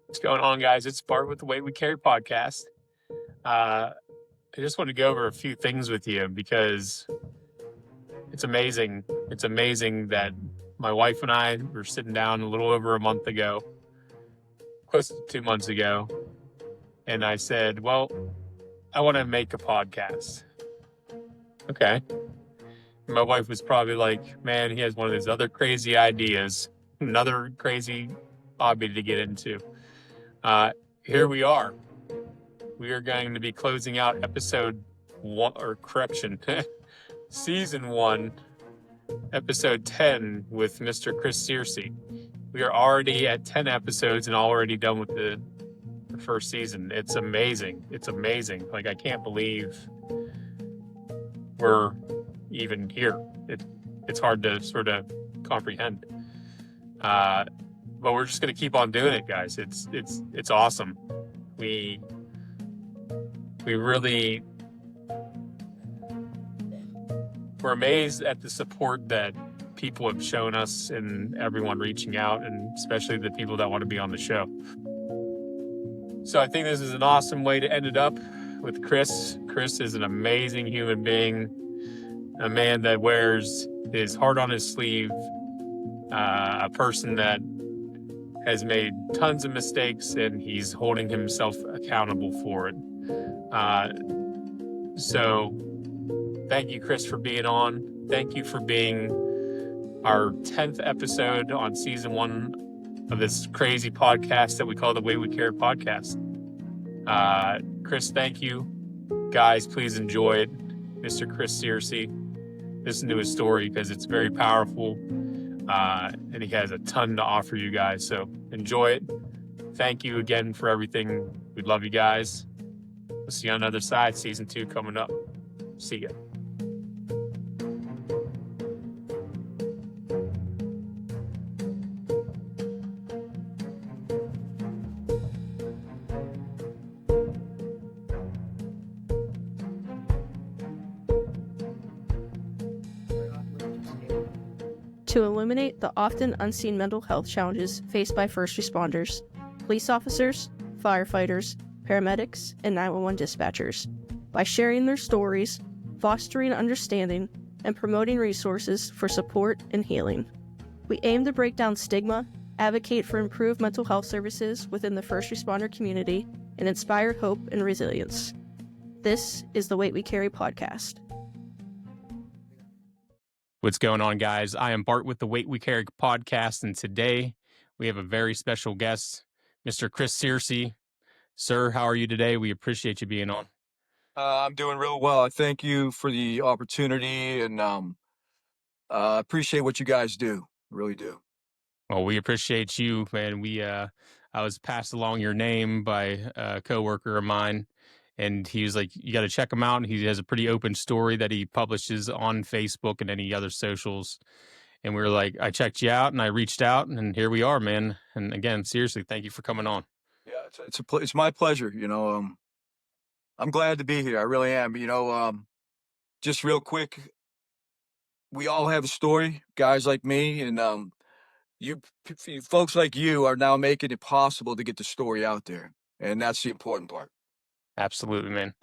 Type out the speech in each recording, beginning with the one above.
What's going on, guys? It's Bart with the Weight We Carry podcast. I just want to go over a few things with you because it's amazing. It's amazing that my wife and I were sitting down a little over a month ago, close to 2 months ago, and I said, well, I want to make a podcast. Okay. And my wife was probably like, man, he has one of those other crazy ideas, another crazy hobby to get into. Here we are. We are going to be closing out episode one, or correction, season 1, episode 10 with Mr. Chris Cerci. We are already at 10 episodes and already done with the first season. It's amazing. It's amazing. Like, I can't believe we're even here. It's hard to sort of comprehend. But we're just going to keep on doing it, guys. It's awesome. We really, we're amazed at the support that people have shown us and everyone reaching out, and especially the people that want to be on the show. So I think this is an awesome way to end it up with Chris. Chris is an amazing human being, a man that wears his heart on his sleeve, a person that has made tons of mistakes and he's holding himself accountable for it. So thank you, Chris, for being on. Thank you for being our 10th episode on season 1 of this crazy podcast that we call the Weight We Carry podcast. Chris, thank you. Guys, please enjoy it. Mr. Chris Cerci, listen to his story because it's very powerful, and he has a ton to offer you guys. So enjoy it. Thank you again for everything. We love you guys. We'll see you on the other side. Season 2 coming up. See ya. To illuminate the often unseen mental health challenges faced by first responders, police officers, firefighters, paramedics, and 911 dispatchers, by sharing their stories, fostering understanding, and promoting resources for support and healing. We aim to break down stigma, advocate for improved mental health services within the first responder community, and inspire hope and resilience. This is the Weight We Carry podcast. What's going on, guys? I am Bart with the Weight We Carry podcast, and today we have a very special guest, Mr. Chris Cerci. Sir, how are you today? We appreciate you being on. I'm doing real well. I thank you for the opportunity, and appreciate what you guys do. I really do. Well, we appreciate you, man. I was passed along your name by a coworker of mine, and he was like, you got to check him out. He has a pretty open story that he publishes on Facebook and any other socials. And we were like, I checked you out and I reached out, and here we are, man. And again, seriously, thank you for coming on. Yeah, it's my pleasure. I'm glad to be here. I really am. Just real quick, we all have a story, guys like me, and you folks like you are now making it possible to get the story out there, and that's the important part. Absolutely, man.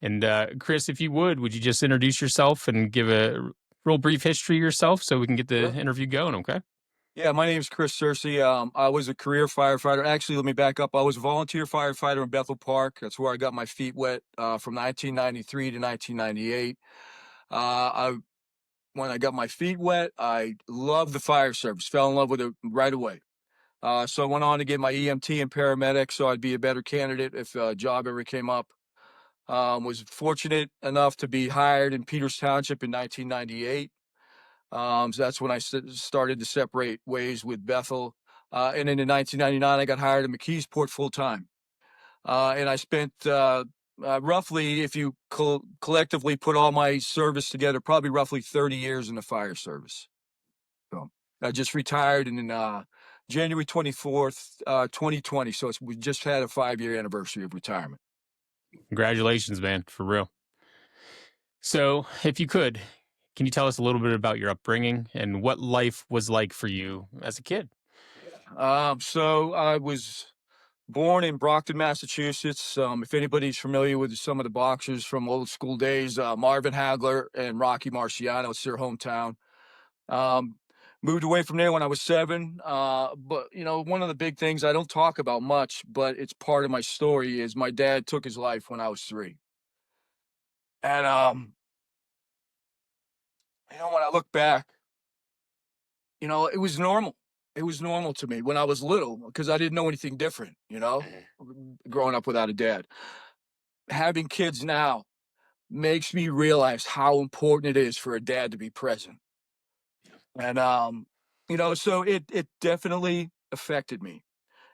And Chris, if you would you just introduce yourself and give a real brief history of yourself so we can get the interview going, okay? Yeah, my name is Chris Cerci. I was a career firefighter. Actually, let me back up. I was a volunteer firefighter in Bethel Park. That's where I got my feet wet from 1993 to 1998. When I got my feet wet, I loved the fire service, fell in love with it right away. So I went on to get my EMT and paramedic so I'd be a better candidate if a job ever came up. Was fortunate enough to be hired in Peters Township in 1998. So that's when I started to separate ways with Bethel. And then in 1999, I got hired in McKeesport full time. And I spent roughly, if you collectively put all my service together, probably roughly 30 years in the fire service. So I just retired in January 24th, 2020. So we just had a 5-year anniversary of retirement. Congratulations, man, for real. So if you could, can you tell us a little bit about your upbringing and what life was like for you as a kid? So I was born in Brockton, Massachusetts. If anybody's familiar with some of the boxers from old school days, Marvin Hagler and Rocky Marciano, it's their hometown. Um, Moved away from there when I was 7. But one of the big things I don't talk about much, but it's part of my story, is my dad took his life when I was 3. And when I look back, it was normal. It was normal to me when I was little because I didn't know anything different, growing up without a dad. Having kids now makes me realize how important it is for a dad to be present. And so it definitely affected me.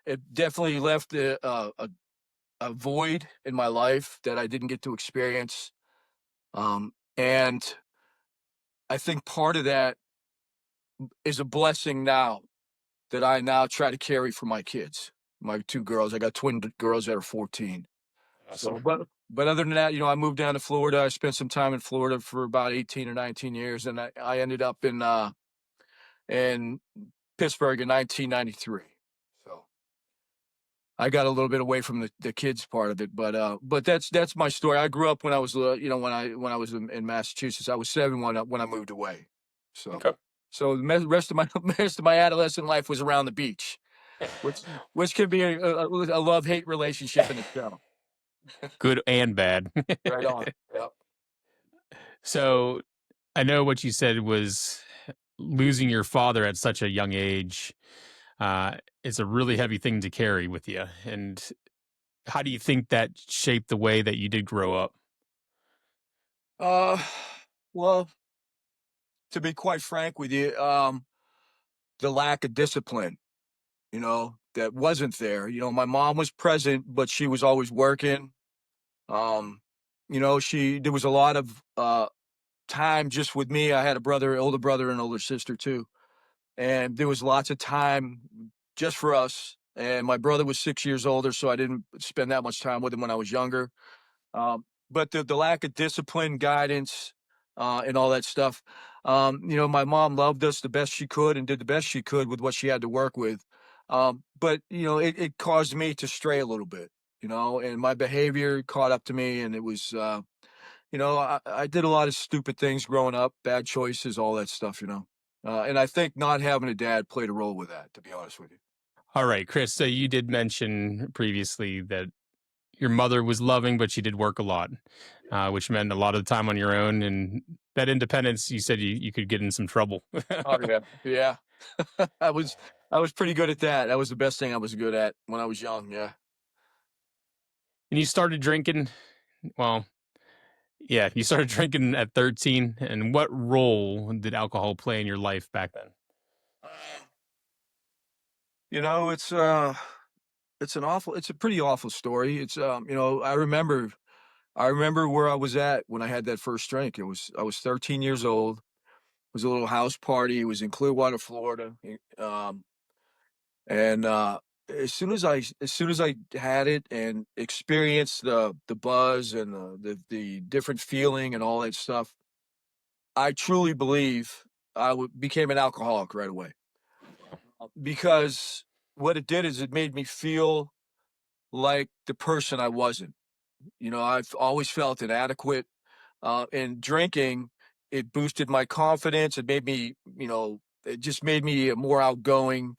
It definitely left a void in my life that I didn't get to experience. And I think part of that is a blessing now that I now try to carry for my kids, my 2 girls. I got twin girls that are 14. So, Awesome. but other than that, I moved down to Florida. I spent some time in Florida for about 18 or 19 years, and I ended up in Pittsburgh in 1993. So I got a little bit away from the kids part of it, but that's my story. I grew up when I was when I was in Massachusetts. I was 7 when I moved away. So Okay. so the rest of my rest of my adolescent life was around the beach, which could be a love-hate relationship in itself. Good and bad. Right on. Yep. So I know what you said was losing your father at such a young age is a really heavy thing to carry with you. And how do you think that shaped the way that you did grow up? Uh, well, to be quite frank with you, the lack of discipline, that wasn't there. My mom was present, but she was always working. Um, there was a lot of time just with me. I had older brother and older sister too. And there was lots of time just for us. And my brother was 6 years older, so I didn't spend that much time with him when I was younger. But the lack of discipline, guidance, and all that stuff. My mom loved us the best she could and did the best she could with what she had to work with. But it caused me to stray a little bit, and my behavior caught up to me, and it was, I did a lot of stupid things growing up, bad choices, all that stuff, and I think not having a dad played a role with that, to be honest with you. All right, Chris. So you did mention previously that your mother was loving, but she did work a lot, which meant a lot of the time on your own. And that independence, you said you could get in some trouble. Oh yeah, yeah. I was I was pretty good at that. That was the best thing I was good at when I was young. Yeah. And you started drinking. Well, yeah, you started drinking at 13. And what role did alcohol play in your life back then? You know, it's a pretty awful story. I remember where I was at when I had that first drink. I was 13 years old. It was a little house party. It was in Clearwater, Florida. And as soon as I had it and experienced the buzz and the different feeling and all that stuff, I truly believe became an alcoholic right away. Because what it did is it made me feel like the person I wasn't. I've always felt inadequate. And drinking, it boosted my confidence. It just made me more outgoing,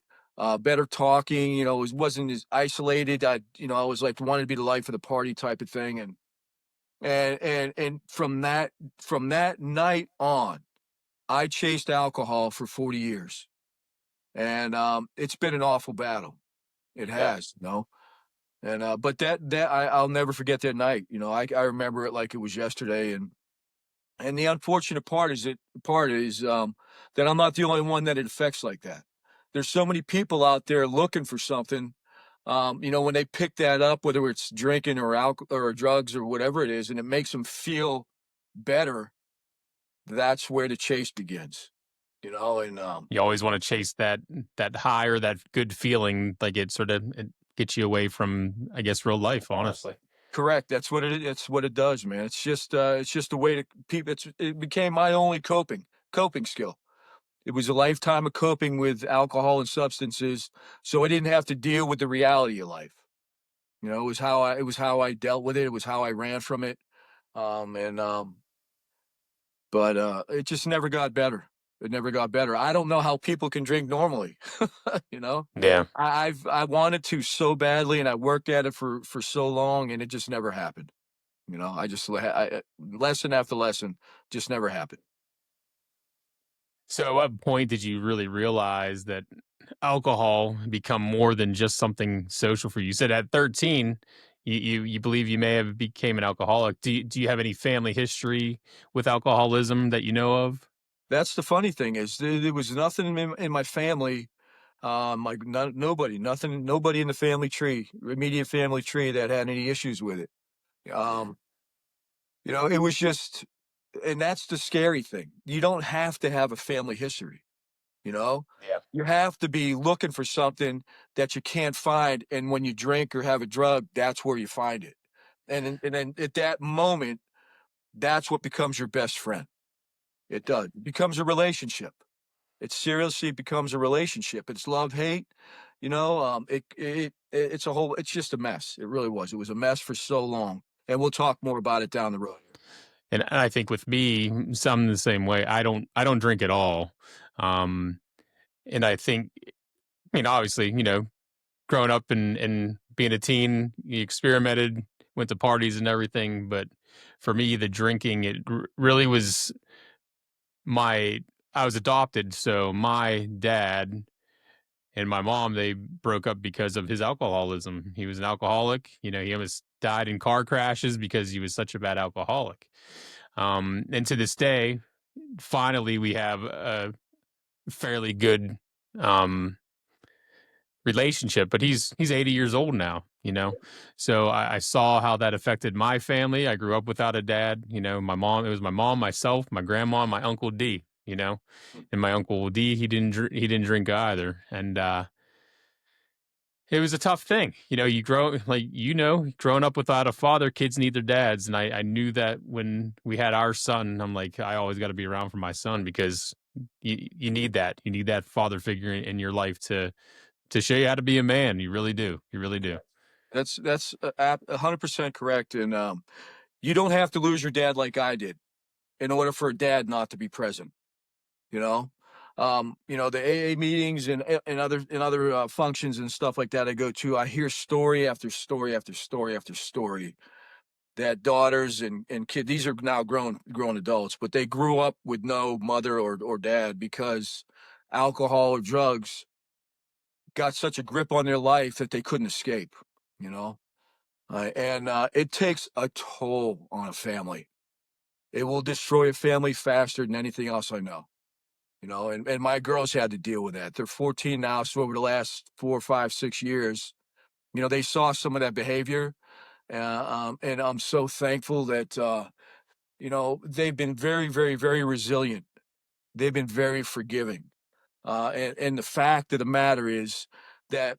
better talking. It wasn't as isolated. I was like wanted to be the life of the party type of thing. And from that night on, I chased alcohol for 40 years. And it's been an awful battle. It Yeah. has, And but I'll never forget that night. I remember it like it was yesterday. And the unfortunate part is that I'm not the only one that it affects like that. There's so many people out there looking for something. When they pick that up, whether it's drinking or alcohol or drugs or whatever it is, and it makes them feel better, that's where the chase begins. And You always want to chase that high or that good feeling, like it gets you away from, I guess, real life, honestly. correct. That's what it. It's what it does, man. It's just a way to people. It became my only coping skill. It was a lifetime of coping with alcohol and substances, so I didn't have to deal with the reality of life. You know, it was how I dealt with it. It was how I ran from it. But it just never got better. It never got better. I don't know how people can drink normally. You know, Yeah. I wanted to so badly, and I worked at it for so long, and it just never happened. You know, lesson after lesson just never happened. So at what point did you really realize that alcohol become more than just something social for you? You said at 13, you believe you may have became an alcoholic. Do you have any family history with alcoholism that you know of? That's the funny thing is there was nothing in my family, nobody in the family tree, immediate family tree that had any issues with it. Um, you know, it was just, and that's the scary thing. You don't have to have a family history. You know, Yeah. you have to be looking for something that you can't find, and when you drink or have a drug, that's where you find it. And then at that moment, that's what becomes your best friend. It does. It becomes a relationship. It seriously becomes a relationship. It's love, hate. You know, it's a whole. It's just a mess. It really was. It was a mess for so long, and we'll talk more about it down the road. And I think with me, some the same way. I don't drink at all. Um, and I think, I mean, obviously, growing up and being a teen, you experimented, went to parties and everything. But for me, the drinking, it really was my, I was adopted. So my dad and my mom, they broke up because of his alcoholism. He was an alcoholic. He almost died in car crashes because he was such a bad alcoholic. And to this day, finally, we have a fairly good um, relationship, but he's 80 years old now. So I saw how that affected my family. I grew up without a dad. My mom, it was my mom, myself, my grandma, and my uncle D. And my uncle D, he didn't drink either. And it was a tough thing. You grow, like, growing up without a father, kids need their dads. And I knew that when we had our son. I'm like, I always got to be around for my son, because you need that. You need that father figure in your life to show you how to be a man. You really do. You really do. That's 100% correct. And you don't have to lose your dad like I did in order for a dad not to be present. You know, the AA meetings and other functions and stuff like that I go to. I hear story after story after story after story that daughters and kids, these are now grown adults, but they grew up with no mother or dad because alcohol or drugs got such a grip on their life that they couldn't escape. You know, and it takes a toll on a family. It will destroy a family faster than anything else I know. And my girls had to deal with that. They're 14 now, so over the last 4, 5, 6 years, they saw some of that behavior, and I'm so thankful that they've been very, very, very resilient. They've been very forgiving, and the fact of the matter is that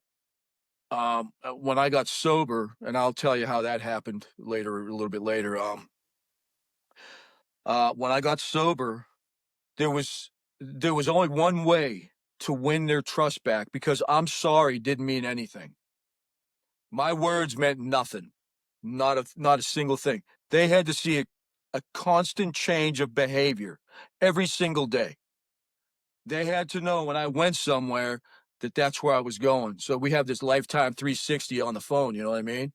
when I got sober, and I'll tell you how that happened later, a little bit later. When I got sober, there was only one way to win their trust back, because I'm sorry didn't mean anything. My words meant nothing, not a single thing. They had to see a constant change of behavior every single day. They had to know when I went somewhere that that's where I was going. So we have this lifetime 360 on the phone. You know what I mean?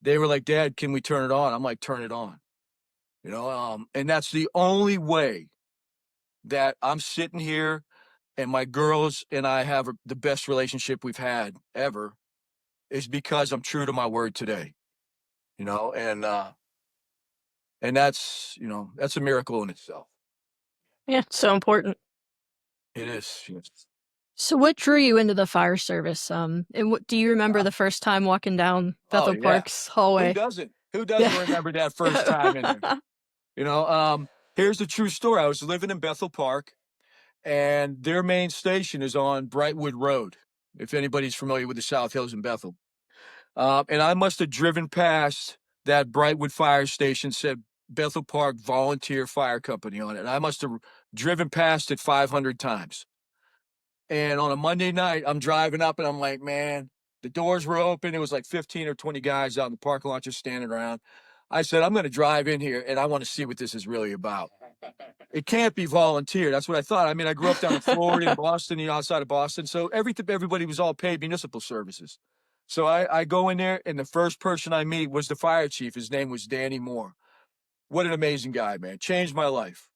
They were like, "Dad, can we turn it on?" I'm like, "Turn it on." And that's the only way that I'm sitting here and my girls and I have the best relationship we've had ever, is because I'm true to my word today. You know, and that's a miracle in itself. Yeah, so important. It is. Yes. So what drew you into the fire service? And what do you remember the first time walking down Oh Bethel yeah. Park's Who hallway? doesn't? Who doesn't Yeah. remember that first time in there? You know, here's the true story. I was living in Bethel Park, and their main station is on Brightwood Road, if anybody's familiar with the South Hills in Bethel. And I must have driven past that Brightwood fire station, said Bethel Park Volunteer Fire Company on it. And I must have driven past it 500 times. And on a Monday night, I'm driving up and I'm like, man, The doors were open. It was like 15 or 20 guys out in the parking lot just standing around. I said, I'm going to drive in here and I want to see what this is really about. It can't be volunteer. That's what I thought. I mean, I grew up down in Florida and Boston, outside of Boston. So everybody was all paid municipal services. So I go in there, and the first person I meet was the fire chief. His name was Danny Moore. What an amazing guy, man. Changed my life.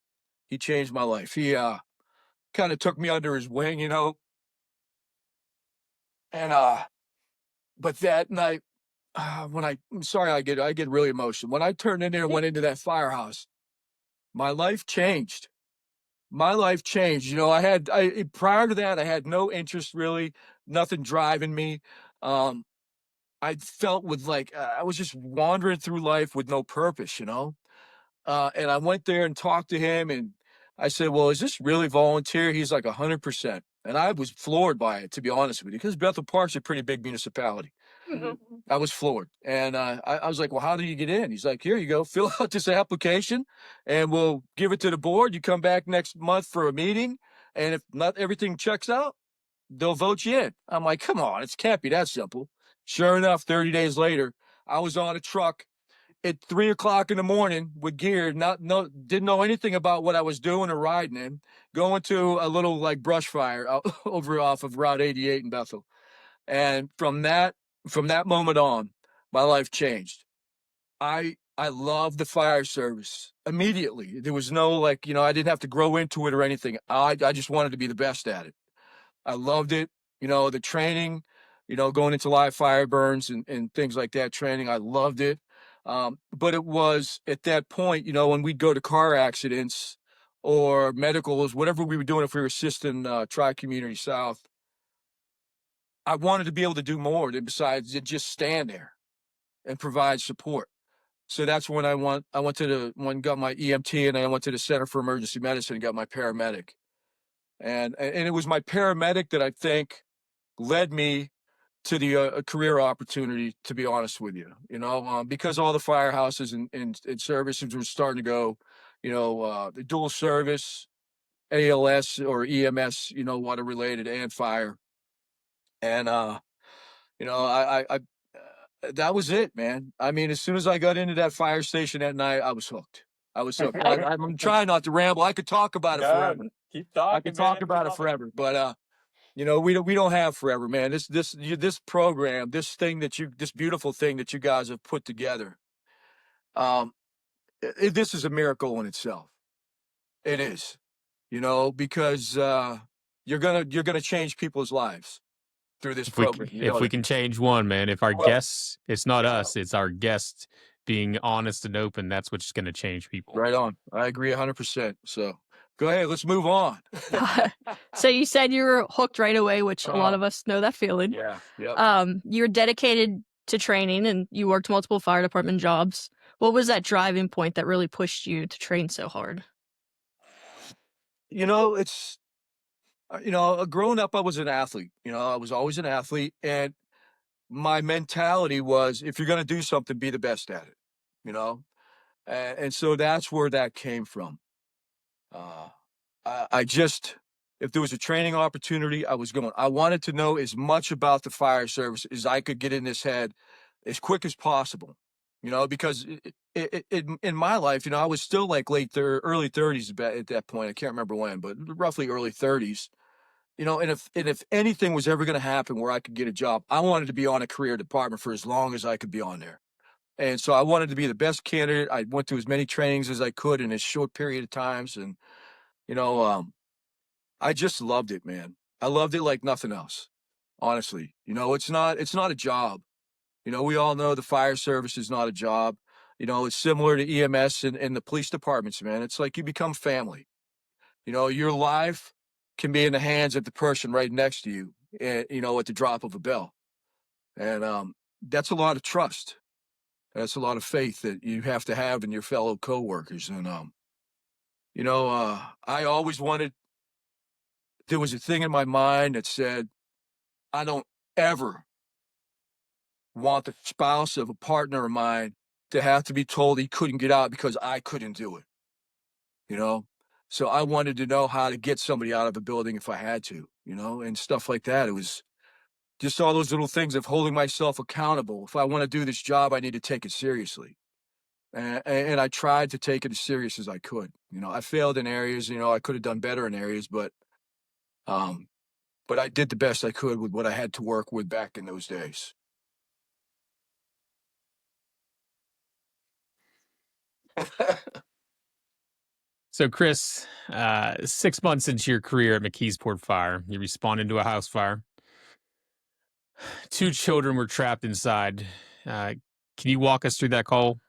He changed my life. He kind of took me under his wing, and but that night, I'm sorry, I get really emotional. When I turned in there and went into that firehouse, my life changed. My life changed. Prior to that, I had no interest really, nothing driving me. I felt I was just wandering through life with no purpose. And I went there and talked to him, and I said, well, is this really volunteer? He's like 100%. And I was floored by it, to be honest with you, because Bethel Park's a pretty big municipality. I was floored. And I was like, well, how do you get in? He's like, here you go. Fill out this application and we'll give it to the board. You come back next month for a meeting. And if not everything checks out, they'll vote you in. I'm like, come on, it can't be that simple. Sure enough, 30 days later, I was on a truck at 3:00 in the morning with gear, didn't know anything about what I was doing or riding in, going to a little like brush fire over off of Route 88 in Bethel. And from that moment on, my life changed. I love the fire service immediately. There was no I didn't have to grow into it or anything. I just wanted to be the best at it. I loved it. The training, going into live fire burns and things like that training. I loved it. But it was at that point, when we'd go to car accidents or medicals, whatever we were doing, if we were assisting Tri-Community South, I wanted to be able to do more besides just stand there and provide support. So that's when I went to got my EMT, and I went to the Center for Emergency Medicine and got my paramedic. And it was my paramedic that I think led me to the career opportunity, to be honest with you, because all the firehouses and services were starting to go, the dual service, ALS or EMS, water related and fire. And, I that was it, man. I mean, as soon as I got into that fire station that night, I was hooked. I was hooked. I'm trying not to ramble. I could talk about it forever. Keep talking. I could talk about it forever, but we don't have forever, man. This program, this beautiful thing that you guys have put together, this is a miracle in itself. It is, because you're gonna change people's lives through this program. If we can change one, man, if our guests, it's not us, it's our guests being honest and open, that's what's going to change people. Right on. I agree 100%. So go ahead, let's move on. So you said you were hooked right away, which a lot of us know that feeling. Yeah. Yep. You're dedicated to training and you worked multiple fire department jobs. What was that driving point that really pushed you to train so hard? It's, growing up, I was an athlete. I was always an athlete. And my mentality was, if you're going to do something, be the best at it, and so that's where that came from. If there was a training opportunity, I was going. I wanted to know as much about the fire service as I could get in this head as quick as possible, because in my life, I was still like early 30s at that point. I can't remember when, but roughly early 30s. And if anything was ever going to happen where I could get a job, I wanted to be on a career department for as long as I could be on there. And so I wanted to be the best candidate. I went to as many trainings as I could in a short period of times. And, I just loved it, man. I loved it like nothing else, honestly. It's not a job. We all know the fire service is not a job. It's similar to EMS and the police departments, man. It's like you become family. Your life can be in the hands of the person right next to you, at the drop of a bell. And that's a lot of trust. That's a lot of faith that you have to have in your fellow coworkers. And, I always there was a thing in my mind that said, I don't ever want the spouse of a partner of mine to have to be told he couldn't get out because I couldn't do it. So I wanted to know how to get somebody out of the building if I had to, and stuff like that. just all those little things of holding myself accountable. If I want to do this job, I need to take it seriously. And I tried to take it as serious as I could. I failed in areas, I could have done better in areas, um, but I did the best I could with what I had to work with back in those days. So, Chris, 6 months into your career at McKeesport Fire, you responded to a house fire. 2 children were trapped inside. Can you walk us through that call?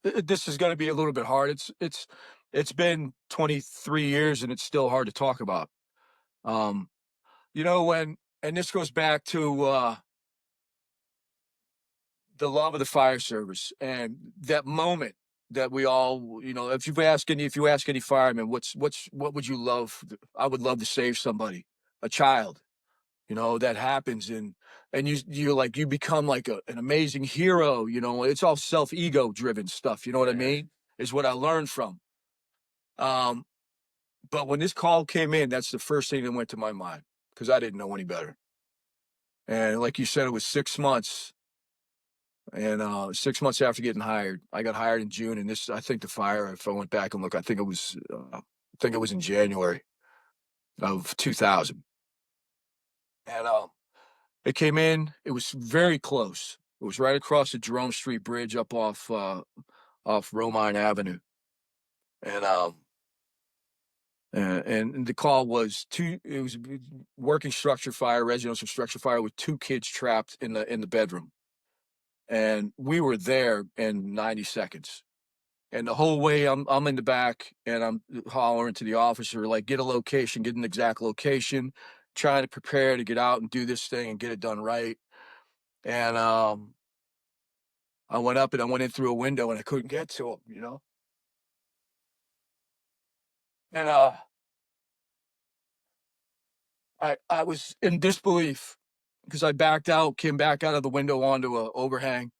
This is going to be a little bit hard. It's been 23 years and it's still hard to talk about. Um, and this goes back to the love of the fire service and that moment that we all, if you ask any fireman, what would you love? I would love to save somebody, a child. That happens, and you become like an amazing hero. It's all ego driven stuff. You know what I mean? Is what I learned from. But when this call came in, that's the first thing that went to my mind because I didn't know any better. And like you said, it was 6 months. And 6 months after getting hired, I got hired in June. And I think the fire, if I went back and look, I think it was in January of 2000. And it came in. It was very close. It was right across the Jerome Street Bridge up off Romine Avenue. And the call was it was a working structure fire, residential structure fire with 2 kids trapped in the bedroom. And we were there in 90 seconds. And the whole way I'm in the back and I'm hollering to the officer, like, get an exact location, trying to prepare to get out and do this thing and get it done right. And I went up and I went in through a window and I couldn't get to him, And I was in disbelief because I backed out, came back out of the window onto an overhang,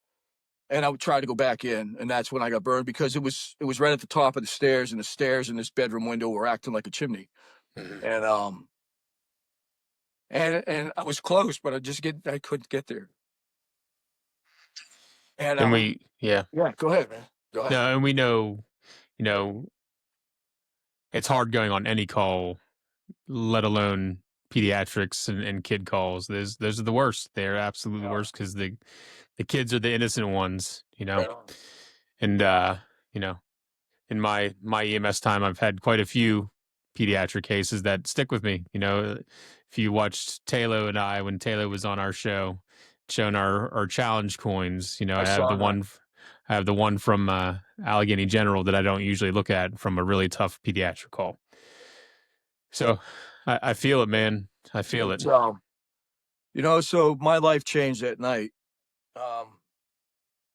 and I would try to go back in, and that's when I got burned because it was right at the top of the stairs, and the stairs in this bedroom window were acting like a chimney. Mm-hmm. And I was close, but I couldn't get there. And Yeah, go ahead, man. Go ahead. No, and we know, it's hard going on any call, let alone pediatrics and kid calls. Those are the worst. They're absolutely worst because the kids are the innocent ones, Right. And in my EMS time, I've had quite a few pediatric cases that stick with me. If you watched Taylor and I when Taylor was on our show, showing our challenge coins, I have the one from Allegheny General that I don't usually look at from a really tough pediatric call. So I feel it, man. I feel it. So my life changed that night.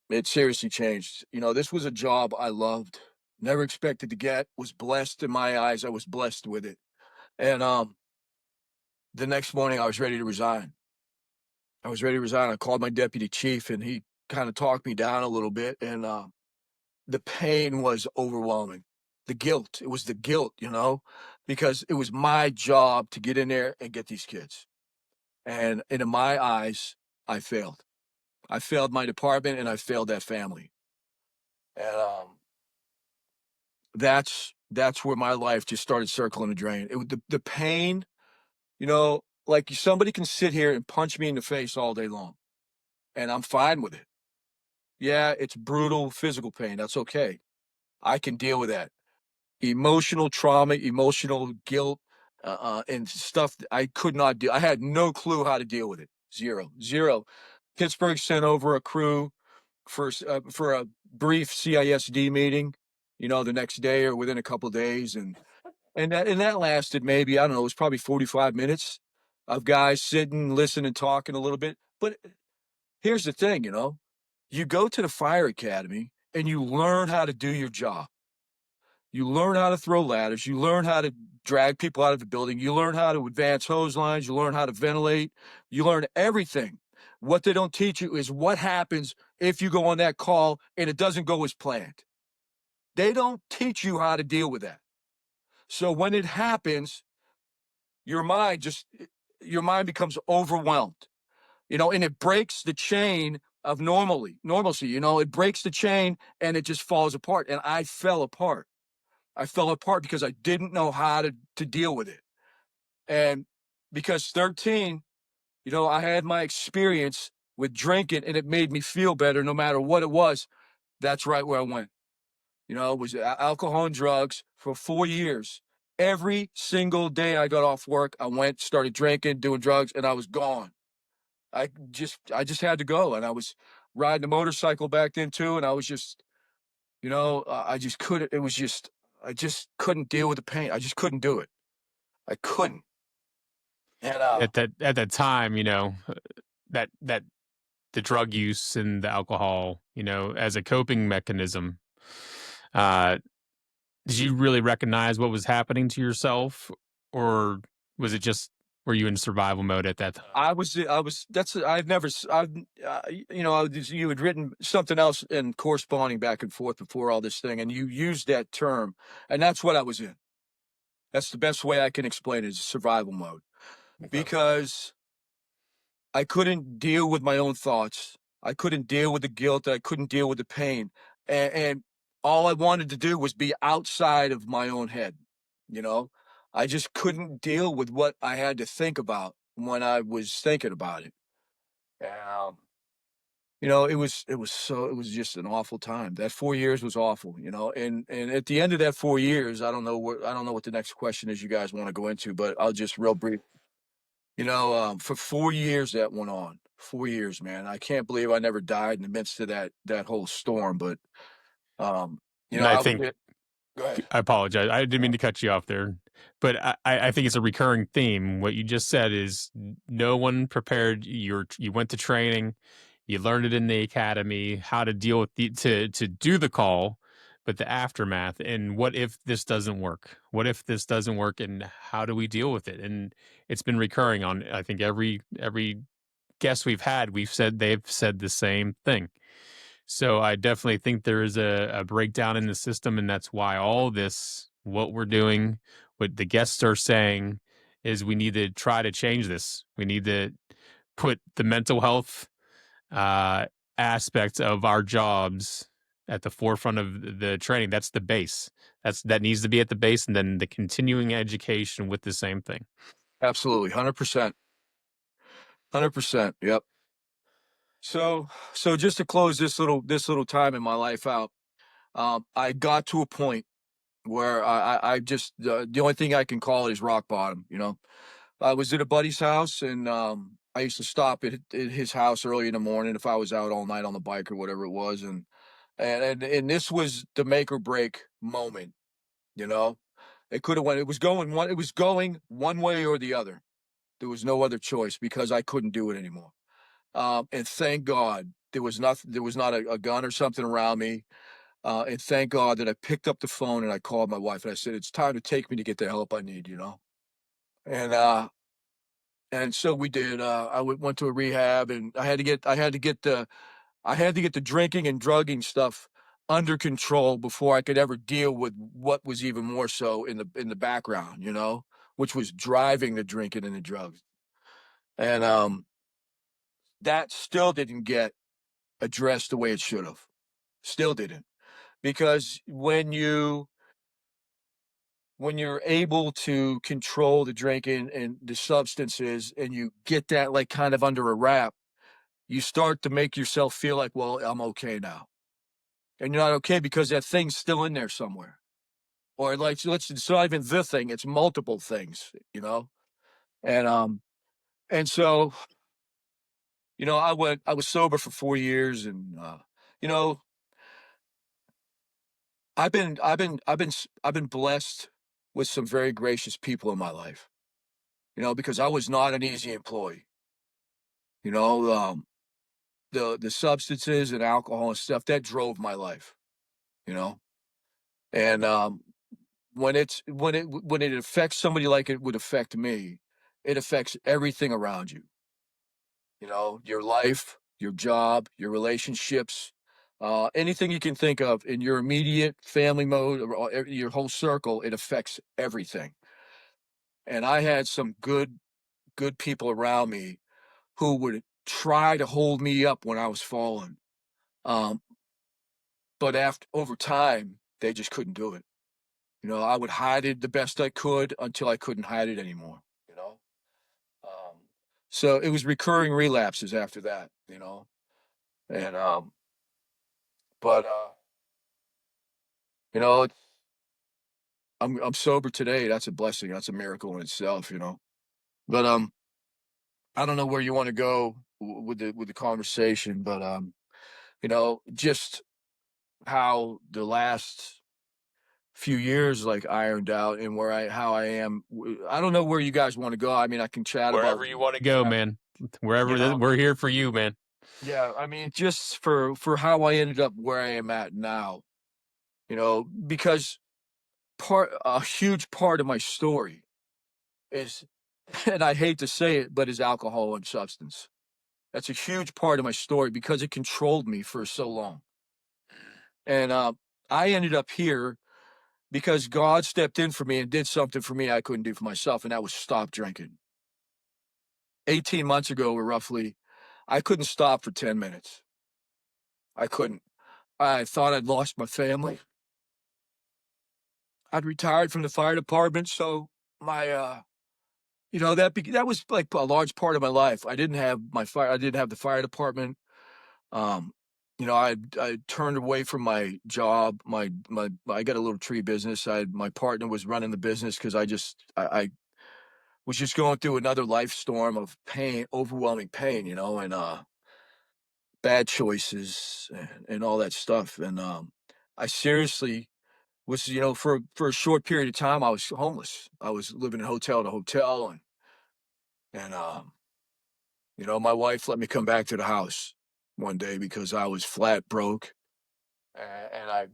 It seriously changed. This was a job I loved, never expected to get, was blessed in my eyes. I was blessed with it. And the next morning I was ready to resign. I called my deputy chief and he kind of talked me down a little bit. And the pain was overwhelming. It was the guilt, because it was my job to get in there and get these kids. And in my eyes, I failed. I failed my department and I failed that family. And that's where my life just started circling the drain. The pain, like somebody can sit here and punch me in the face all day long and I'm fine with it. Yeah, it's brutal physical pain. That's okay. I can deal with that. Emotional trauma, emotional guilt, and stuff that I could not do. I had no clue how to deal with it. Zero. Pittsburgh sent over a crew for a brief CISD meeting, the next day or within a couple of days, and that lasted maybe, I don't know, it was probably 45 minutes of guys sitting, listening, talking a little bit. But here's the thing, you go to the fire academy and you learn how to do your job. You learn how to throw ladders. You learn how to drag people out of the building. You learn how to advance hose lines. You learn how to ventilate. You learn everything. What they don't teach you is what happens if you go on that call and it doesn't go as planned. They don't teach you how to deal with that. So when it happens, your mind becomes overwhelmed, and it breaks the chain of normalcy. It breaks the chain and it just falls apart. And I fell apart. I fell apart because I didn't know how to deal with it. And because 13, I had my experience with drinking and it made me feel better no matter what it was. That's right where I went. It was alcohol and drugs for 4 years. Every single day I got off work, I went, started drinking, doing drugs, and I was gone. I just had to go. And I was riding a motorcycle back then too. And I was just, I just couldn't, I just couldn't deal with the pain. I just couldn't do it. I couldn't. And, At that time, that the drug use and the alcohol, as a coping mechanism, uh, did you really recognize what was happening to yourself, or was it just, were you in survival mode at that time? you had written something else in corresponding back and forth before all this thing, and you used that term, and that's what I was in. That's the best way I can explain it, is survival mode, because I couldn't deal with my own thoughts. I couldn't deal with the guilt. I couldn't deal with the pain. And all I wanted to do was be outside of my own head. I just couldn't deal with what I had to think about when I was thinking about it. Um, it was just an awful time. That 4 years was awful, and at the end of that 4 years, I don't know what the next question is you guys want to go into, but I'll just real brief. For 4 years that went on. 4 years, man. I can't believe I never died in the midst of that whole storm. But And I I was. think, Go ahead. I apologize. I didn't mean to cut you off there, but I think it's a recurring theme. What you just said is no one prepared you. You went to training, you learned it in the academy, how to deal with to do the call, but the aftermath. And what if this doesn't work? What if this doesn't work? And how do we deal with it? And it's been recurring on, I think, every guest we've had. They've said the same thing. So I definitely think there is a breakdown in the system, and that's why all this, what we're doing, what the guests are saying, is we need to try to change this. We need to put the mental health aspects of our jobs at the forefront of the training. That's the base. That needs to be at the base, and then the continuing education with the same thing. Absolutely, 100%, 100%. Yep. So just to close this little time in my life out, I got to a point where I just the only thing I can call it is rock bottom. I was at a buddy's house, and I used to stop at his house early in the morning if I was out all night on the bike or whatever it was, and this was the make or break moment. It could have went. It was going one way or the other. There was no other choice because I couldn't do it anymore. And thank God there was nothing. There was not a gun or something around me. And thank God that I picked up the phone and I called my wife and I said, "It's time to take me to get the help I need." And so we did. I went to a rehab, and I had to get the drinking and drugging stuff under control before I could ever deal with what was even more so in the background, which was driving the drinking and the drugs. And that still didn't get addressed the way it should have. Still didn't. Because when you're able to control the drinking and the substances, and you get that like kind of under a wrap, you start to make yourself feel like, well, I'm okay now. And you're not okay because that thing's still in there somewhere. Or like, it's not even the thing, it's multiple things. And so, I was sober for 4 years, and you know, I've been blessed with some very gracious people in my life, because I was not an easy employee. You know, the substances and alcohol and stuff that drove my life. You know, and when it affects somebody like it would affect me, it affects everything around you. Your life, your job, your relationships, anything you can think of in your immediate family mode or your whole circle, it affects everything. And I had some good people around me who would try to hold me up when I was falling. Um, but over time, they just couldn't do it. I would hide it the best I could until I couldn't hide it anymore, you know? Um, so it was recurring relapses after that. And, but, you know, it's, I'm sober today. That's a blessing. That's a miracle in itself. But, I don't know where you want to go with the conversation, but, just how the last few years like ironed out and how I am. I don't know where you guys want to go. I mean, I can chat Wherever about you want to go, man. Wherever we're here for you, man. Yeah, I mean, just for how I ended up where I am at now, because a huge part of my story is, and I hate to say it, but is alcohol and substance. That's a huge part of my story because it controlled me for so long. And I ended up here because God stepped in for me and did something for me I couldn't do for myself, and that was stop drinking. 18 months ago, or roughly, I couldn't stop for 10 minutes. I couldn't. I thought I'd lost my family. I'd retired from the fire department, so my that was like a large part of my life. I didn't have the fire department. Um, I turned away from my job. I got a little tree business. My partner was running the business because I was just going through another life storm of pain, overwhelming pain, and bad choices and all that stuff. And I seriously was, for a short period of time, I was homeless. I was living in hotel to hotel, and my wife let me come back to the house one day because I was flat broke, and I'd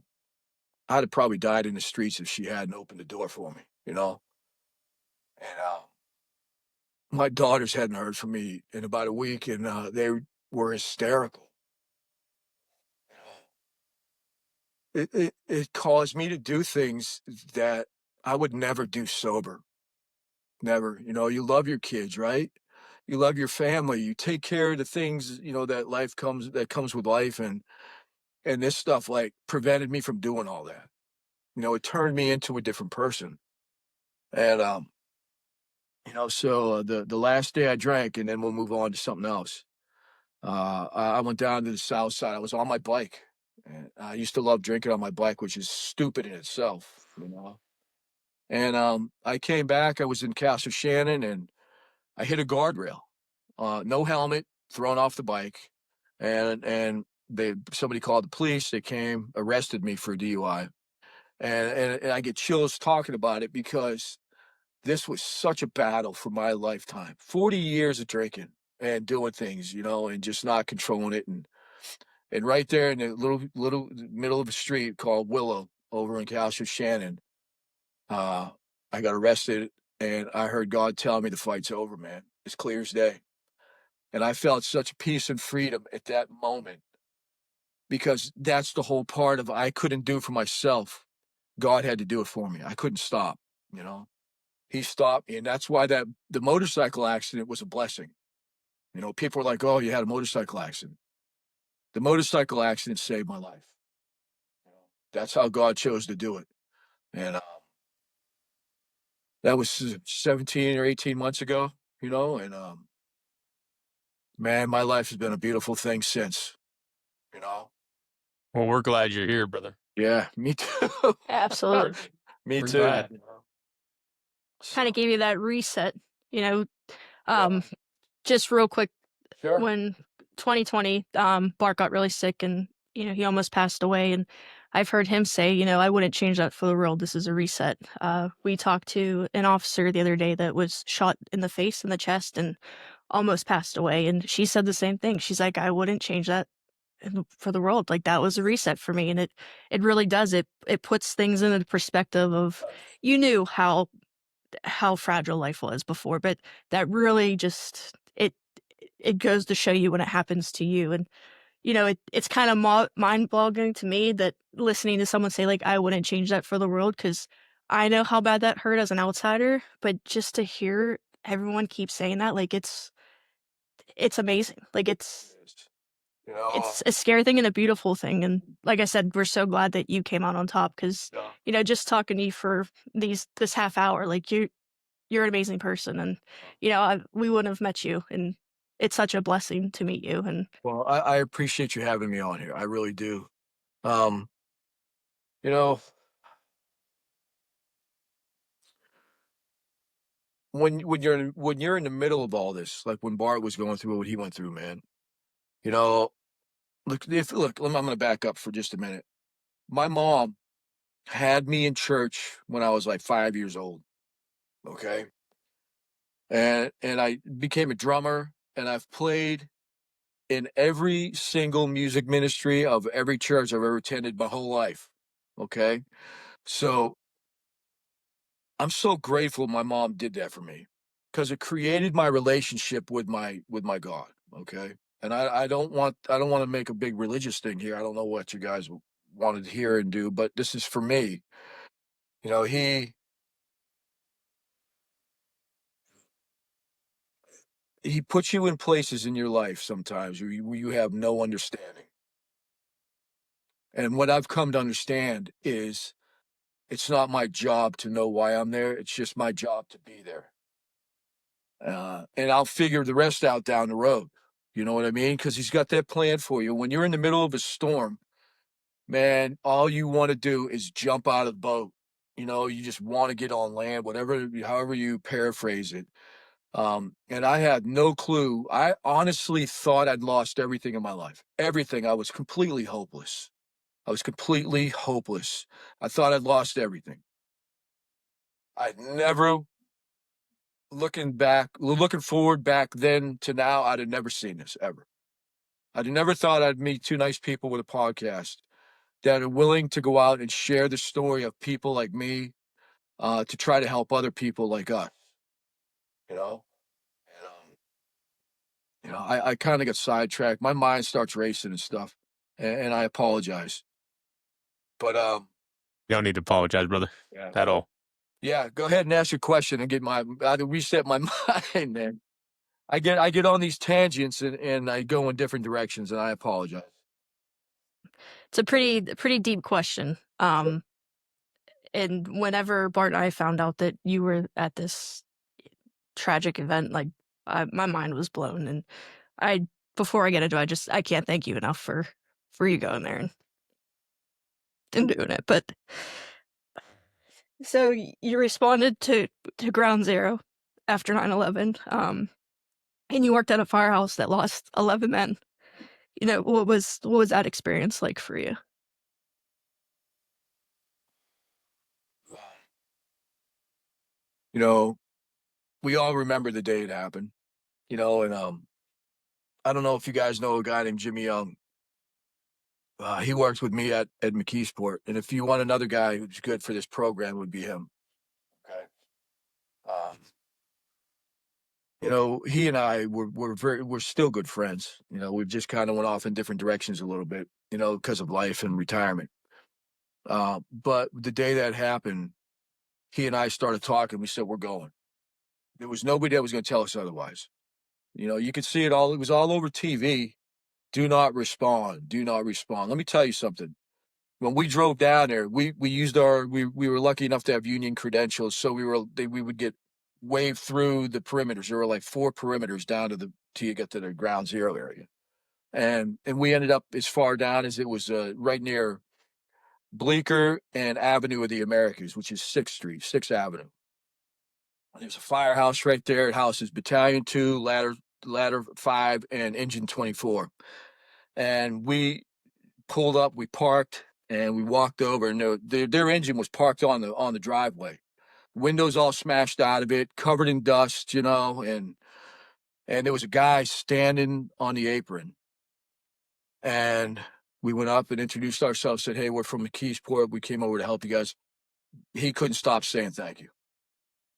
have probably died in the streets if she hadn't opened the door for me. And my daughters hadn't heard from me in about a week, and they were hysterical. It caused me to do things that I would never do sober. Never. You love your kids, right? You love your family. You take care of the things, that comes with life. And this stuff like prevented me from doing all that. It turned me into a different person. And, so the last day I drank, and then we'll move on to something else. I went down to the south side. I was on my bike. And I used to love drinking on my bike, which is stupid in itself. And I came back. I was in Castle Shannon, and I hit a guardrail. No helmet, thrown off the bike, and somebody called the police. They came, arrested me for DUI, and I get chills talking about it because this was such a battle for my lifetime. 40 years of drinking and doing things, and just not controlling it, and right there in the little middle of a street called Willow over in Castle Shannon, I got arrested, and I heard God tell me the fight's over, man. It's clear as day. And I felt such peace and freedom at that moment because that's the whole part of I couldn't do for myself. God had to do it for me. I couldn't stop, you know. He stopped me, and that's why the motorcycle accident was a blessing. People were like, "Oh, you had a motorcycle accident." The motorcycle accident saved my life. That's how God chose to do it. And that was 17 or 18 months ago, and man, my life has been a beautiful thing since, you know. Well, we're glad you're here, brother. Yeah, me too. Absolutely. Me We're too. glad. Kind of gave you that reset, you know. Yeah. Just real quick, Sure. when 2020, Bart got really sick and, he almost passed away. And I've heard him say, I wouldn't change that for the world. This is a reset. We talked to an officer the other day that was shot in the face and the chest and almost passed away. And she said the same thing. She's like, I wouldn't change that for the world. Like, that was a reset for me. And it really does. It puts things into the perspective of, you knew how fragile life was before, but that really just, it goes to show you when it happens to you. And it's kind of mind-boggling to me that listening to someone say, like, I wouldn't change that for the world, because I know how bad that hurt as an outsider, but just to hear everyone keep saying that, like, it's amazing. Like, You know, it's a scary thing and a beautiful thing, and like I said, we're so glad that you came out on top because, yeah. just talking to you for this half hour, like, you're an amazing person, and, we wouldn't have met you, and it's such a blessing to meet you, and Well, I appreciate you having me on here. I really do. Um, you know, when you're in the middle of all this, like when Bart was going through what he went through, man. You know, I'm going to back up for just a minute. My mom had me in church when I was like 5 years old. Okay, and I became a drummer, and I've played in every single music ministry of every church I've ever attended my whole life. Okay, so I'm so grateful my mom did that for me because it created my relationship with my God. Okay. And I don't want to make a big religious thing here. I don't know what you guys wanted to hear and do, but this is for me. You know, he puts you in places in your life sometimes where you have no understanding. And what I've come to understand is it's not my job to know why I'm there. It's just my job to be there. And I'll figure the rest out down the road. You know what I mean? Because he's got that plan for you. When you're in the middle of a storm, man, all you want to do is jump out of the boat. You know, you just want to get on land, however you paraphrase it. And I had no clue. I honestly thought I'd lost everything in my life. Everything. I was completely hopeless. I was completely hopeless. I thought I'd lost everything. I'd never looking forward back then to now, I'd have never seen this ever. I'd have never thought I'd meet two nice people with a podcast that are willing to go out and share the story of people like me, to try to help other people like us. You know, and, I kind of got sidetracked. My mind starts racing and stuff, and I apologize. But You don't need to apologize, brother, yeah, at all. yeah. Go ahead and ask your question and reset my mind, man. I get on these tangents and I go in different directions, and I apologize. it's a pretty deep question. And whenever Bart and I found out that you were at this tragic event, like, my mind was blown, and I before I get into it, I can't thank you enough for you going there and doing it. But so you responded to Ground Zero after 9/11, and you worked at a firehouse that lost 11 men. What was that experience like for you? You know, we all remember the day it happened. You know, and I don't know if you guys know a guy named Jimmy Young. He works with me at McKeesport, and if you want another guy who's good for this program, it would be him. Okay. Um, you know, he and I we're still good friends. You know, we've just kind of went off in different directions a little bit. You know, because of life and retirement. But the day that happened, he and I started talking. We said we're going. There was nobody that was going to tell us otherwise. You know, you could see it all. It was all over TV. Do not respond. Do not respond. Let me tell you something. When we drove down there, we used we were lucky enough to have union credentials, so we would get waved through the perimeters. There were like 4 perimeters down to till you get to the ground zero area, and we ended up as far down as it was right near Bleecker and Avenue of the Americas, which is 6th Street, 6th Avenue. There's a firehouse right there. It houses Battalion 2, Ladder 5, and Engine 24. And we pulled up, we parked, and we walked over, and their engine was parked on the driveway. Windows all smashed out of it, covered in dust, you know, and there was a guy standing on the apron. And we went up and introduced ourselves, said, "Hey, we're from McKeesport. We came over to help you guys." He couldn't stop saying thank you.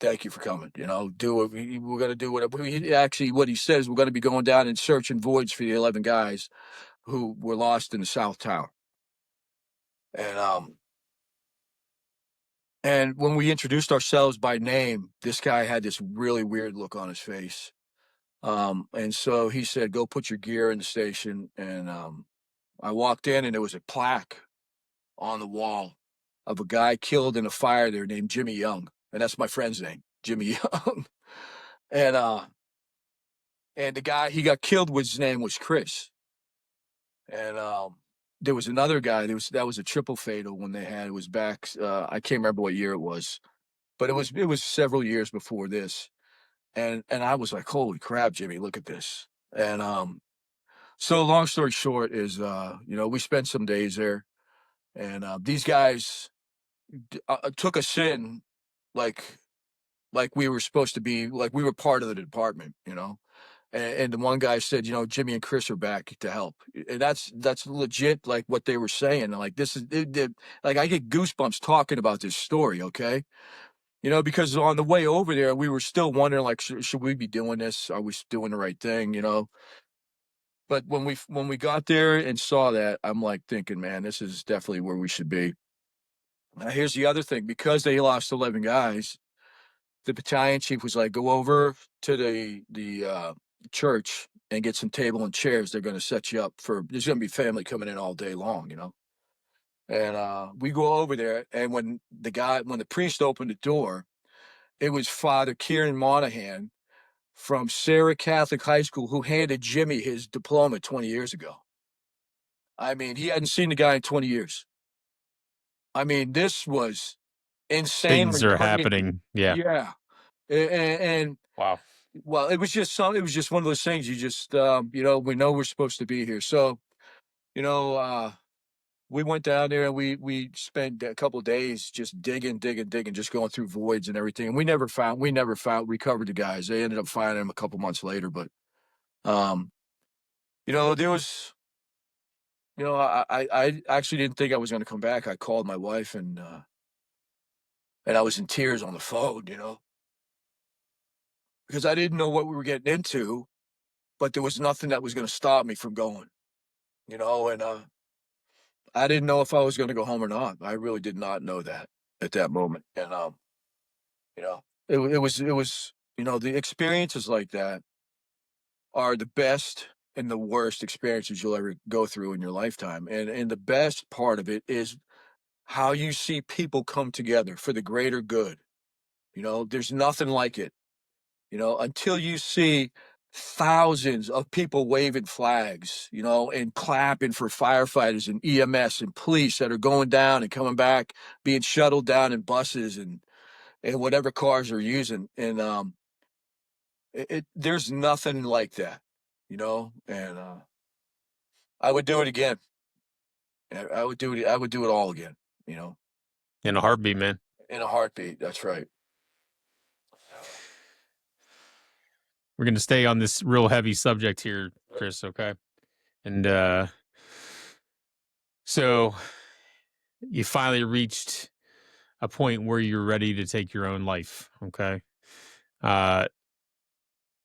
Thank you for coming. You know, we're going to do whatever. Actually, what he says, we're going to be going down and searching voids for the 11 guys who were lost in the South Tower. And And when we introduced ourselves by name, this guy had this really weird look on his face. And so he said, "Go put your gear in the station." And I walked in, and there was a plaque on the wall of a guy killed in a fire there named Jimmy Young. And that's my friend's name, Jimmy Young. and and the guy he got killed with, his name was Chris. And there was another guy. That was a triple fatal when they had it was back. I can't remember what year it was, but it was several years before this. And I was like, "Holy crap, Jimmy, look at this." And so long story short is, we spent some days there, and these guys took us in like we were supposed to be, like we were part of the department, and the one guy said, "Jimmy and Chris are back to help." And that's legit, like what they were saying. Like this is like I get goosebumps talking about this story. Okay, because on the way over there, we were still wondering, like, should we be doing this? Are we doing the right thing? But when we got there and saw that, I'm like thinking, man, this is definitely where we should be. Now, here's the other thing: because they lost 11 guys, the battalion chief was like, "Go over to the church and get some table and chairs. They're going to set you up for. There's going to be family coming in all day long." And we go over there, and when the priest opened the door, it was Father Kieran Monahan from Sarah Catholic High School, who handed Jimmy his diploma 20 years ago. I mean, he hadn't seen the guy in 20 years. I mean, this was Things insanely are crazy. happening. Yeah. Yeah. And Wow. well, it was just one of those things. You just, we know we're supposed to be here. So, you know, uh, we went down there and we spent a couple of days just digging, just going through voids and everything. And recovered the guys. They ended up finding them a couple months later. But, um, there was, I actually didn't think I was going to come back. I called my wife and I was in tears on the phone, because I didn't know what we were getting into, but there was nothing that was going to stop me from going, and I didn't know if I was going to go home or not. I really did not know that at that moment. And, it was, the experiences like that are the best and the worst experiences you'll ever go through in your lifetime. And the best part of it is how you see people come together for the greater good. There's nothing like it, until you see thousands of people waving flags, and clapping for firefighters and EMS and police that are going down and coming back, being shuttled down in buses and whatever cars they're using. And there's nothing like that, and I would do it again. I would do it. I would do it all again, In a heartbeat, man. in a heartbeat. That's right. We're going to stay on this real heavy subject here, Chris. Okay. And so you finally reached a point where you're ready to take your own life. Okay. Uh,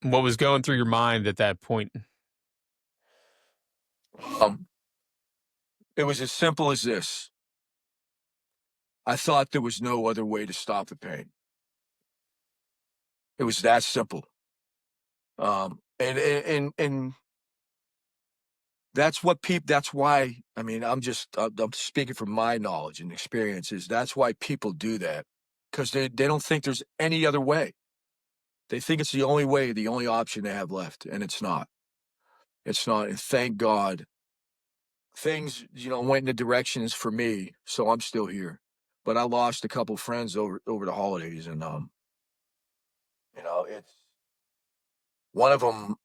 what was going through your mind at that point? Um, it was as simple as this. I thought there was no other way to stop the pain. It was that simple. And that's why, I mean, I'm speaking from my knowledge and experiences. That's why people do that, because they don't think there's any other way. They think it's the only way, the only option they have left. And it's not. It's not. And thank God things, went in the directions for me. So I'm still here. But I lost a couple friends over the holidays. And, it's one of them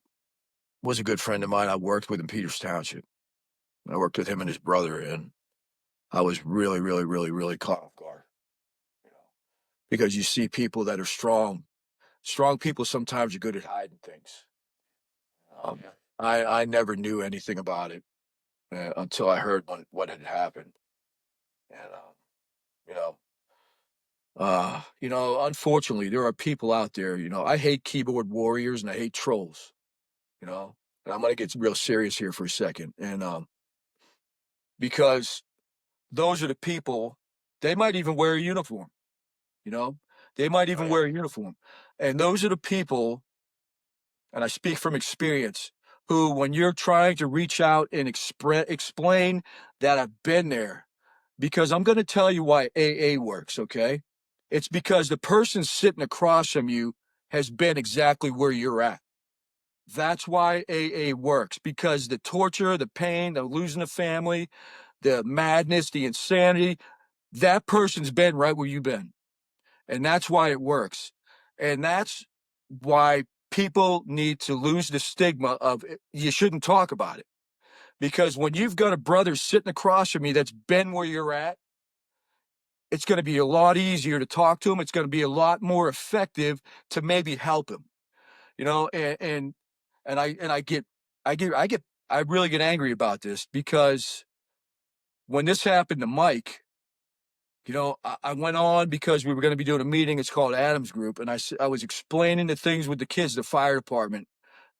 was a good friend of mine. I worked with in Peters Township. I worked with him and his brother. And I was really, really, really, really caught off guard, you know, because you see people that are strong. Strong people sometimes are good at hiding things. Yeah. I never knew anything about it until I heard what had happened. And, you know, unfortunately, there are people out there, I hate keyboard warriors and I hate trolls, and I'm going to get real serious here for a second. And, because those are the people, they might even wear a uniform. You know, they might even wear a uniform. And those are the people, and I speak from experience, who, when you're trying to reach out and explain that I've been there, because I'm going to tell you why AA works, okay? It's because the person sitting across from you has been exactly where you're at. That's why AA works, because the torture, the pain, the losing a family, the madness, the insanity, that person's been right where you've been. And that's why it works. And that's why people need to lose the stigma of you shouldn't talk about it. Because when you've got a brother sitting across from you that's been where you're at, it's going to be a lot easier to talk to him. It's going to be a lot more effective to maybe help him, you know, I really get angry about this, because when this happened to Mike, you know, I went on because we were going to be doing a meeting. It's called Adams Group. And I was explaining the things with the kids, the fire department,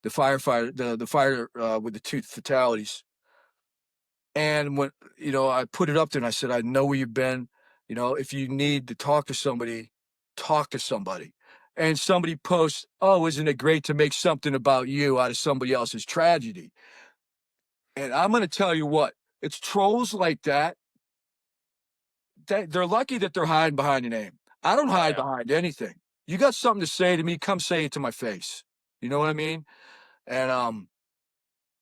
the firefighter, the fire with the two fatalities. And when, you know, I put it up there and I said, I know where you've been. You know, if you need to talk to somebody, talk to somebody. And somebody posts, oh, isn't it great to make something about you out of somebody else's tragedy? And I'm going to tell you what, it's trolls like that they're lucky that they're hiding behind a name. I don't hide behind anything. You got something to say to me, come say it to my face. You know what I mean? And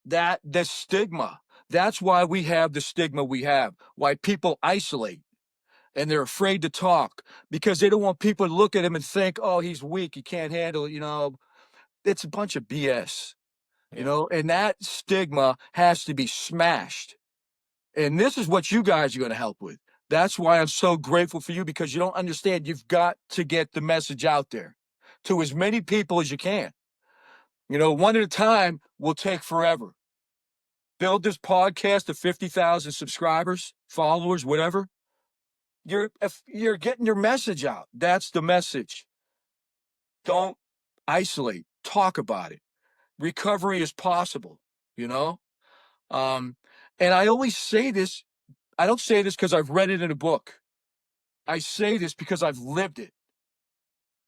that the stigma, that's why we have the stigma we have, why people isolate and they're afraid to talk, because they don't want people to look at him and think, oh, he's weak, he can't handle it, you know. It's a bunch of BS, you know, and that stigma has to be smashed. And this is what you guys are going to help with. That's why I'm so grateful for you, because you don't understand. You've got to get the message out there to as many people as you can. You know, one at a time will take forever. Build this podcast to 50,000 subscribers, followers, whatever. If you're getting your message out. That's the message. Don't isolate. Talk about it. Recovery is possible, you know? And I always say this. I don't say this because I've read it in a book. I say this because I've lived it.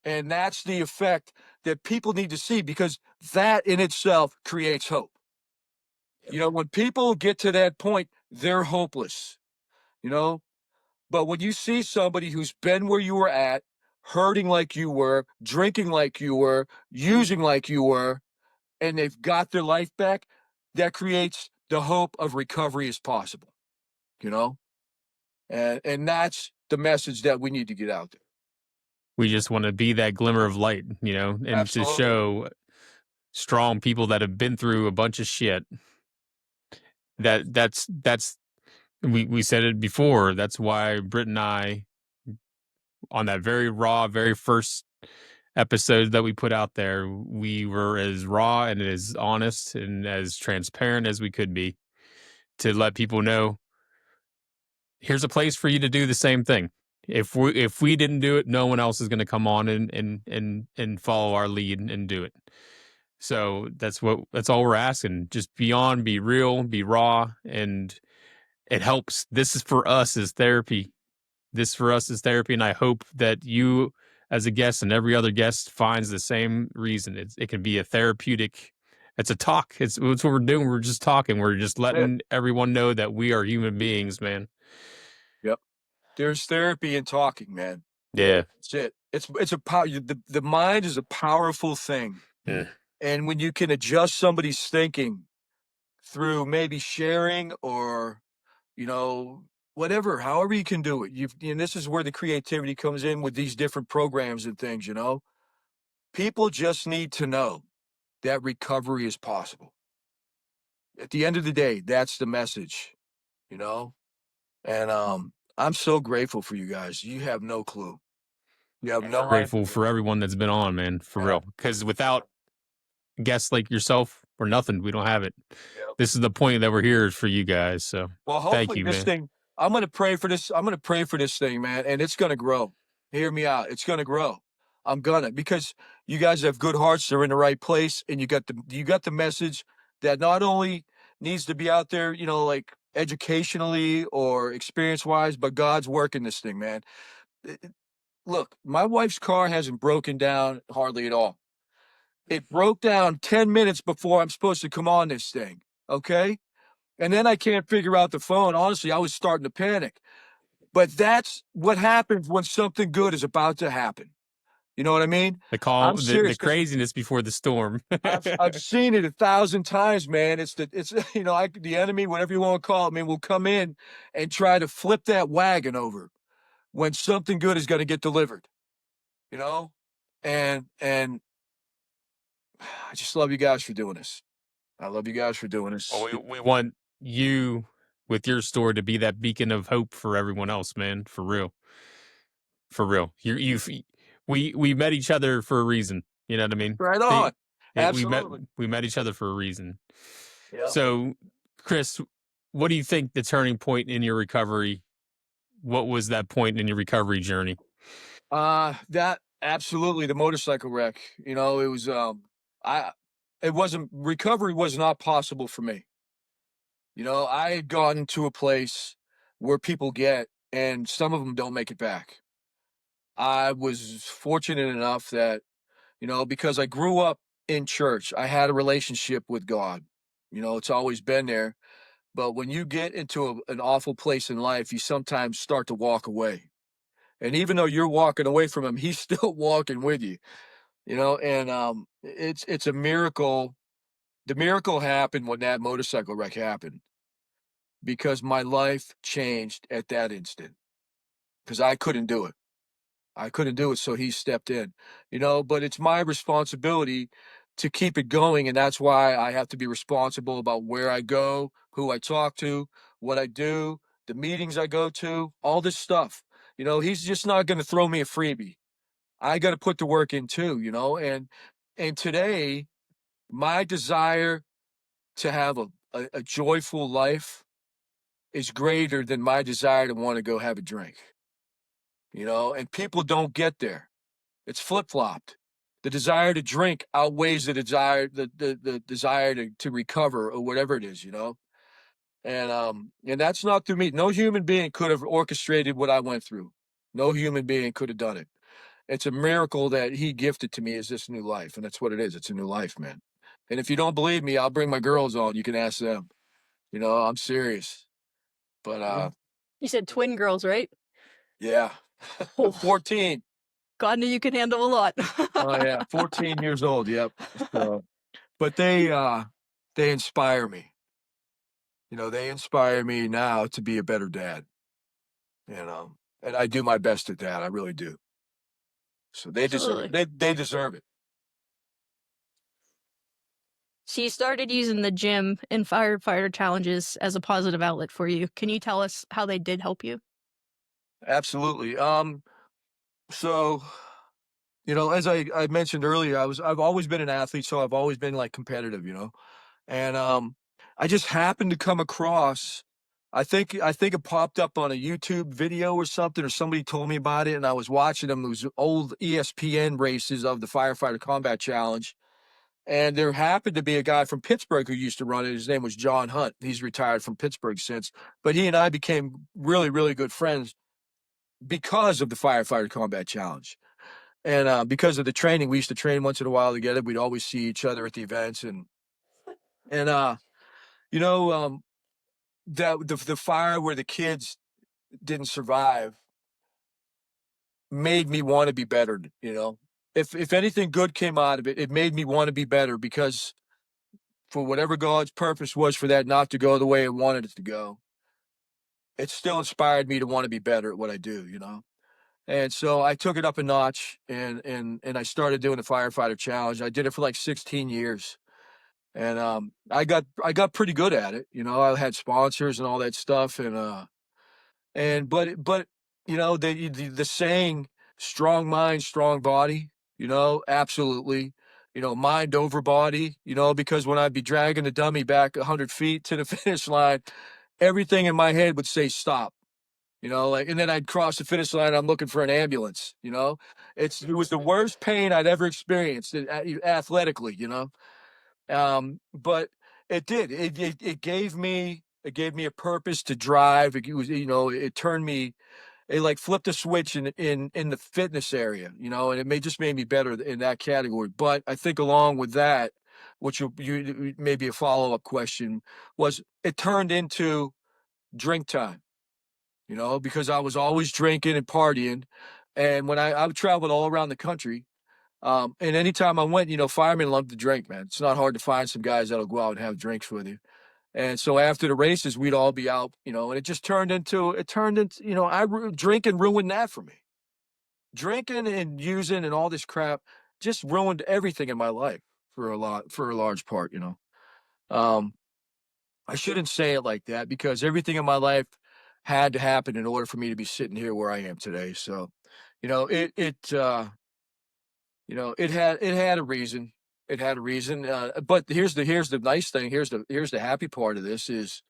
And that's the effect that people need to see, because that in itself creates hope. You know, when people get to that point, they're hopeless, you know? But when you see somebody who's been where you were at, hurting like you were, drinking like you were, using like you were, and they've got their life back, that creates the hope of recovery is possible, you know? And that's the message that we need to get out there. We just want to be that glimmer of light, you know, and Absolutely. to show strong people that have been through a bunch of shit. That's we said it before. That's why Britt and I, on that very raw, very first episode that we put out there, we were as raw and as honest and as transparent as we could be, to let people know here's a place for you to do the same thing. If we didn't do it, no one else is going to come on and follow our lead and do it. So that's all we're asking. Just be on, be real, be raw, and it helps. This is for us as therapy. This for us is therapy, and I hope that you, as a guest, and every other guest finds the same reason. It can be a therapeutic. It's a talk. It's what we're doing. We're just talking. We're just letting everyone know that we are human beings, man. Yep. There's therapy in talking, man. Yeah. That's it. It's a power. The mind is a powerful thing. Yeah. And when you can adjust somebody's thinking through maybe sharing or, you know, whatever, however you can do it. And this is where the creativity comes in with these different programs and things, you know. People just need to know that recovery is possible. At the end of the day, that's the message, you know. And I'm so grateful for you guys. You have no clue. You have no Grateful idea. for everyone that's been on, man, for real. Because without guests like yourself, we're nothing. We don't have it. Yep. This is the point that we're here is for you guys. So Well, thank hopefully you, this man. thing, I'm going to pray for this. I'm going to pray for this thing, man. And it's going to grow. Hear me out. It's going to grow. I'm gonna, because you guys have good hearts. They're in the right place. And you got the message that not only needs to be out there, you know, like educationally or experience wise, but God's working this thing, man. look, my wife's car hasn't broken down hardly at all. It broke down 10 minutes before I'm supposed to come on this thing. Okay. And then I can't figure out the phone. Honestly, I was starting to panic. But that's what happens when something good is about to happen. You know what I mean? I'm The serious because craziness before the storm. I've seen it 1,000 times, man. It's the enemy, whatever you want to call it, man, will come in and try to flip that wagon over when something good is going to get delivered. You know, and I just love you guys for doing this. I love you guys for doing this. Well, we want you with your story to be that beacon of hope for everyone else, man. For real, for real. We met each other for a reason. You know what I mean? Right on. We met Absolutely. each other for a reason. Yeah. So, Chris, what do you think the turning point in your recovery? What was that point in your recovery journey? That absolutely the motorcycle wreck. You know, I it wasn't recovery was not possible for me. You know, I had gotten to a place where people get, and some of them don't make it back. I was fortunate enough that, you know, because I grew up in church, I had a relationship with God. You know, it's always been there. But when you get into an awful place in life, you sometimes start to walk away. And even though you're walking away from him, he's still walking with you. You know, and it's a miracle. The miracle happened when that motorcycle wreck happened because my life changed at that instant because I couldn't do it. I couldn't do it, so he stepped in, you know, but it's my responsibility to keep it going, and that's why I have to be responsible about where I go, who I talk to, what I do, the meetings I go to, all this stuff. You know, he's just not going to throw me a freebie. I got to put the work in too, you know, and today my desire to have a joyful life is greater than my desire to want to go have a drink, you know, and people don't get there. It's flip-flopped. The desire to drink outweighs the desire to recover or whatever it is, you know. And that's not through me. No human being could have orchestrated what I went through. No human being could have done it. It's a miracle that he gifted to me as this new life, and that's what it is. It's a new life, man. And if you don't believe me, I'll bring my girls on. You can ask them. You know, I'm serious. But You said twin girls, right? yeah. Oh. 14. God knew you could handle a lot. Oh yeah, 14 years old. Yep. So, but they inspire me. You know, they inspire me now to be a better dad. You know, and I do my best at that. I really do. So they deserve Absolutely. they deserve it. So you started using the gym and firefighter challenges as a positive outlet for you. Can you tell us how they did help you? Absolutely. So you know, as I mentioned earlier, I've always been an athlete, so I've always been like competitive, you know. And I just happened to come across I think it popped up on a YouTube video or something, or somebody told me about it, and I was watching them, those old ESPN races of the Firefighter Combat Challenge. And there happened to be a guy from Pittsburgh who used to run it. His name was John Hunt. He's retired from Pittsburgh since, but he and I became really, really good friends because of the Firefighter Combat Challenge. And because of the training, we used to train once in a while together. We'd always see each other at the events, and you know, that the fire where the kids didn't survive made me want to be better. You know, if anything good came out of it, it made me want to be better because for whatever God's purpose was for that not to go the way I wanted it to go, it still inspired me to want to be better at what I do. You know. And so I took it up a notch and I started doing the firefighter challenge. I did it for like 16 years. And I got pretty good at it. You know, I had sponsors and all that stuff but you know, the saying strong mind, strong body, you know, absolutely. You know, mind over body, you know, because when I'd be dragging the dummy back 100 feet to the finish line, everything in my head would say stop. You know, like, and then I'd cross the finish line. I'm looking for an ambulance. You know, it was the worst pain I'd ever experienced athletically. You know, but it did. It gave me a purpose to drive. It was, you know, it turned me it like flipped a switch in the fitness area, you know, and it just made me better in that category. But I think along with that, which you maybe a follow-up question, was it turned into drink time, you know, because I was always drinking and partying. And when I traveled all around the country, and anytime I went, you know, firemen love to drink, man. It's not hard to find some guys that'll go out and have drinks with you. And so after the races, we'd all be out, you know, and it turned into, you know, drinking ruined that for me. Drinking and using and all this crap just ruined everything in my life for a large part, you know. Um, I shouldn't say it like that because everything in my life had to happen in order for me to be sitting here where I am today. So, you know, you know, it had a reason. It had a reason. But here's the nice thing. Here's the happy part of this is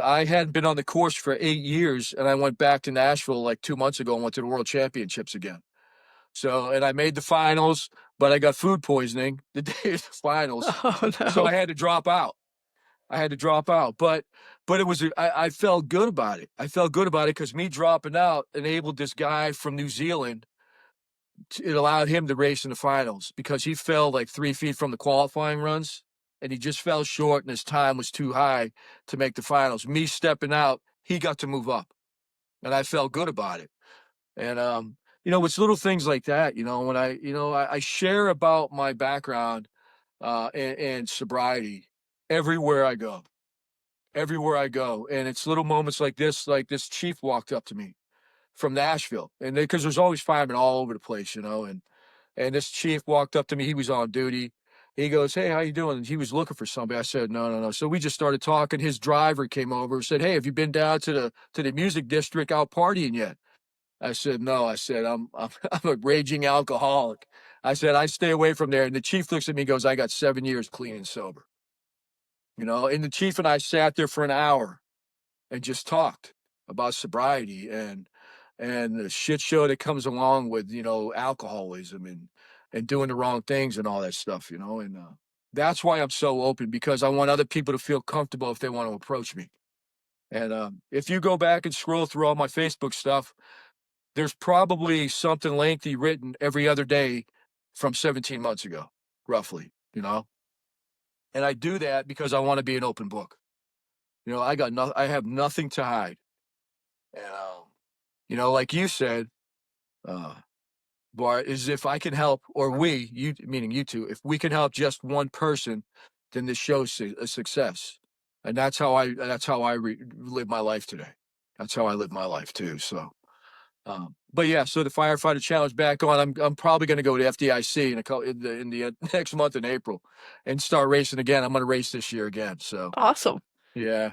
I hadn't been on the course for 8 years, and I went back to Nashville like 2 months ago and went to the World Championships again. So, and I made the finals, but I got food poisoning the day of the finals, Oh so no. I had to drop out. I had to drop out, but I felt good about it. I felt good about it because me dropping out enabled this guy from New Zealand. It allowed him to race in the finals because he fell like 3 feet from the qualifying runs, and he just fell short, and his time was too high to make the finals. Me stepping out, he got to move up, and I felt good about it. And you know, it's little things like that. You know, when I share about my background and sobriety everywhere I go, and it's little moments like this chief walked up to me from Nashville, and because there's always firemen all over the place, you know, and this chief walked up to me. He was on duty. He goes, "Hey, how you doing?" And he was looking for somebody. I said, "No, no, no." So we just started talking. His driver came over and said, "Hey, have you been down to the music district out partying yet?" I said, "No." I said, I'm I'm a raging alcoholic. I said, "I stay away from there." And the chief looks at me and goes, "I got 7 years clean and sober." You know, and the chief and I sat there for an hour and just talked about sobriety and the shit show that comes along with, you know, alcoholism and doing the wrong things and all that stuff, you know. And that's why I'm so open, because I want other people to feel comfortable if they want to approach me. And if you go back and scroll through all my Facebook stuff, there's probably something lengthy written every other day from 17 months ago, roughly, you know. And I do that because I want to be an open book. You know, I have nothing to hide. And you know, like you said, uh, Bart, is if I can help, or we, you, meaning you two, if we can help just one person, then this show's a success. And that's how I live my life today. That's how I live my life too. So, but yeah, so the firefighter challenge back on. I'm probably going to go to FDIC in the next month in April, and start racing again. I'm going to race this year again. So Awesome. yeah,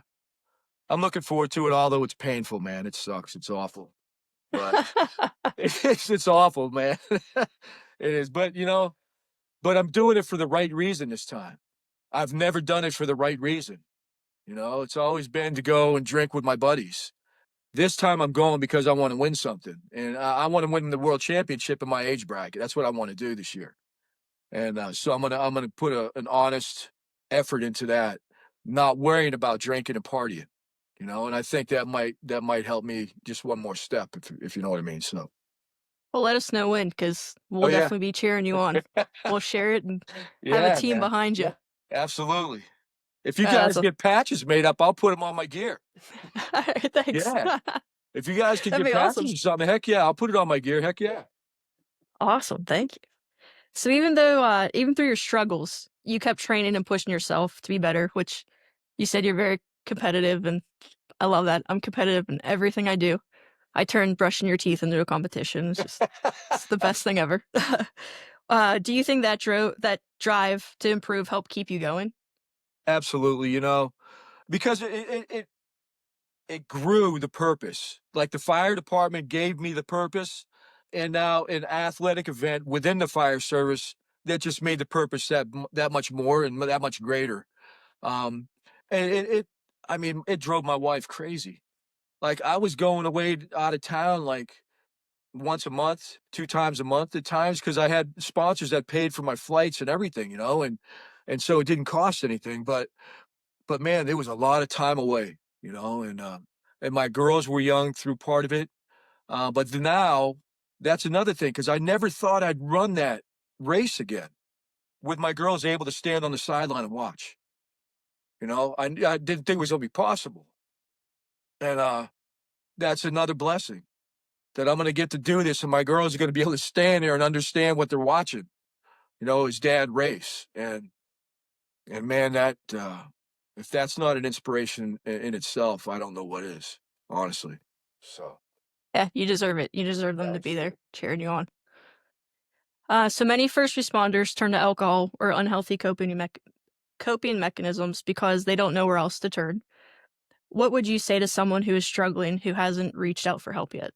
I'm looking forward to it. Although it's painful, man. It sucks. It's awful. But it's awful, man. It is. But you know, but I'm doing it for the right reason this time. I've never done it for the right reason. You know, it's always been to go and drink with my buddies. This time I'm going because I want to win something, and I want to win the world championship in my age bracket. That's what I want to do this year. And so I'm gonna put an honest effort into that, not worrying about drinking and partying. You know, and I think that might help me just one more step, if you know what I mean. So. Well, let us know when, because Oh we'll yeah. definitely be cheering you on. We'll share it and have a Yeah, team man. behind you. Absolutely. If you guys Awesome. get patches made up, I'll put them on my gear. All right, thanks. Yeah. If you guys can That'd get be awesome. patches or something, heck yeah, I'll put it on my gear. Heck yeah. Awesome. Thank you. So even through your struggles, you kept training and pushing yourself to be better, which you said you're very competitive, and I love that. I'm competitive in everything I do. I turn brushing your teeth into a competition. It's the best thing ever. Do you think that drive to improve helped keep you going? Absolutely. You know, because it grew the purpose. Like the fire department gave me the purpose, and now an athletic event within the fire service that just made the purpose that much more and that much greater. Um, and I mean, it drove my wife crazy. Like I was going away out of town like once a month, 2 times a month at times, because I had sponsors that paid for my flights and everything, you know, and so it didn't cost anything. But man, there was a lot of time away, you know, and my girls were young through part of it. But now that's another thing, because I never thought I'd run that race again with my girls able to stand on the sideline and watch. I didn't think it was going to be possible. And that's another blessing, that I'm going to get to do this, and my girls are going to be able to stand there and understand what they're watching, his dad race. And man, that if that's not an inspiration in itself, I don't know what is, honestly. So Yeah, you deserve it. You deserve them to be there Absolutely. cheering you on. So many first responders turn to alcohol or unhealthy coping mechanisms because they don't know where else to turn. What would you say to someone who is struggling who hasn't reached out for help yet?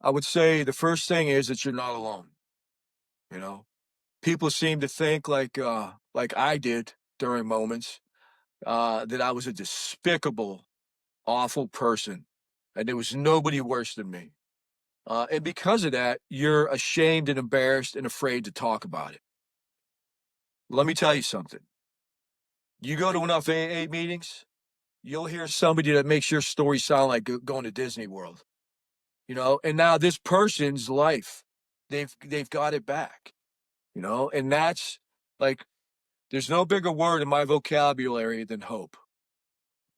I would say the first thing is that you're not alone. You know, People seem to think like I did during moments, that I was a despicable, awful person, and there was nobody worse than me. And because of that, you're ashamed and embarrassed and afraid to talk about it. Let me tell you something. You go to enough AA meetings, you'll hear somebody that makes your story sound like going to Disney World. And now this person's life, they've got it back. And that's like, there's no bigger word in my vocabulary than hope.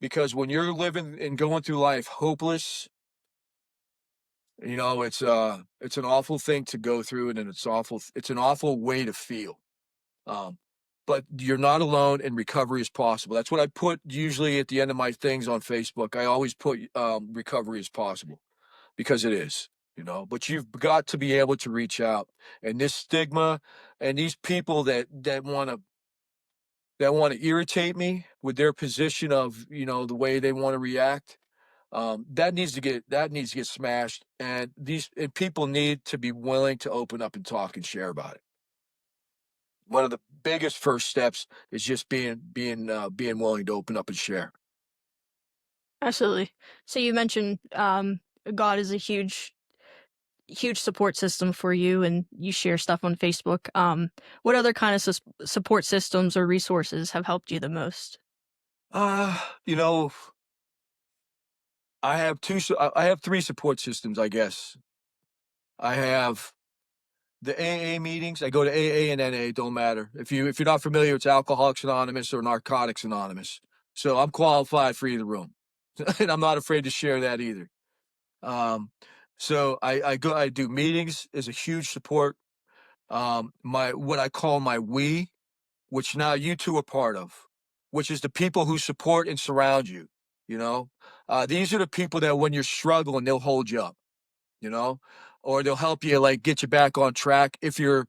Because when you're living and going through life hopeless, it's an awful thing to go through, and it's an awful way to feel. Um, but you're not alone, and recovery is possible. That's what I put usually at the end of my things on Facebook. I always put recovery is possible, because it is. But you've got to be able to reach out. And this stigma, and these people that want to irritate me with their position of the way they want to react, that needs to get smashed. And people need to be willing to open up and talk and share about it. One of the biggest first steps is just being willing to open up and share. Absolutely. So you mentioned God is a huge support system for you, and you share stuff on Facebook. What other kind of support systems or resources have helped you the most? uh you know I have three support systems, I guess. I have the AA meetings. I go to AA and NA, don't matter. If you're not familiar, it's Alcoholics Anonymous or Narcotics Anonymous. So I'm qualified for either room. And I'm not afraid to share that either. So I do meetings is a huge support. My what I call my we, which now you two are part of, which is the people who support and surround you. These are the people that when you're struggling, they'll hold you up. you know, or they'll help you, like, get you back on track if if you're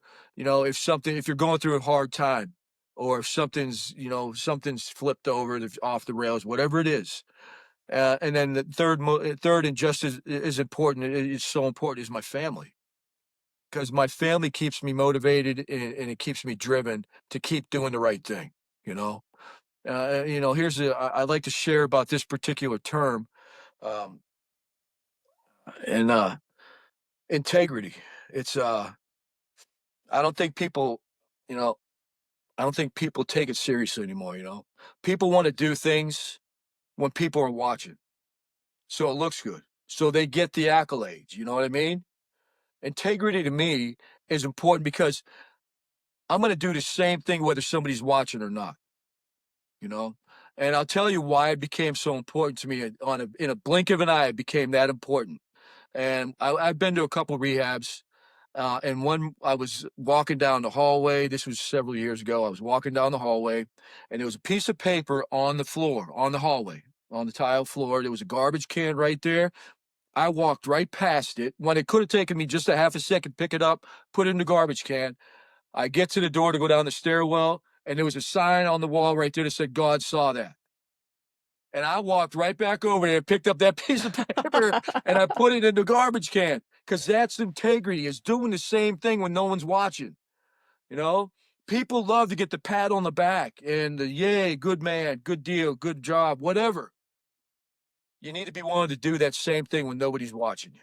going through a hard time, or if something's flipped over off the rails, whatever it is. And then the third and just as important, it's so important, is my family, because my family keeps me motivated, and it keeps me driven to keep doing the right thing. You know, I like to share about this particular term, um, and integrity. It's I don't think people, you know, I don't think people take it seriously anymore. People want to do things when people are watching, so it looks good, so they get the accolades. You know what I mean? Integrity to me is important, because I'm going to do the same thing whether somebody's watching or not. You know, and I'll tell you why it became so important to me. In a blink of an eye, it became that important. And I've been to a couple rehabs. And one, I was walking down the hallway. This was several years ago. I was walking down the hallway, and there was a piece of paper on the floor, on the hallway, on the tile floor. There was a garbage can right there. I walked right past it when it could have taken me just a half a second, pick it up, put it in the garbage can. I get to the door to go down the stairwell, and there was a sign on the wall right there that said, "God saw that." And I walked right back over there and picked up that piece of paper and I put it in the garbage can, because that's integrity, is doing the same thing when no one's watching. You know, People love to get the pat on the back and the yay, good man, good deal, good job, whatever. You need to be willing to do that same thing when nobody's watching you.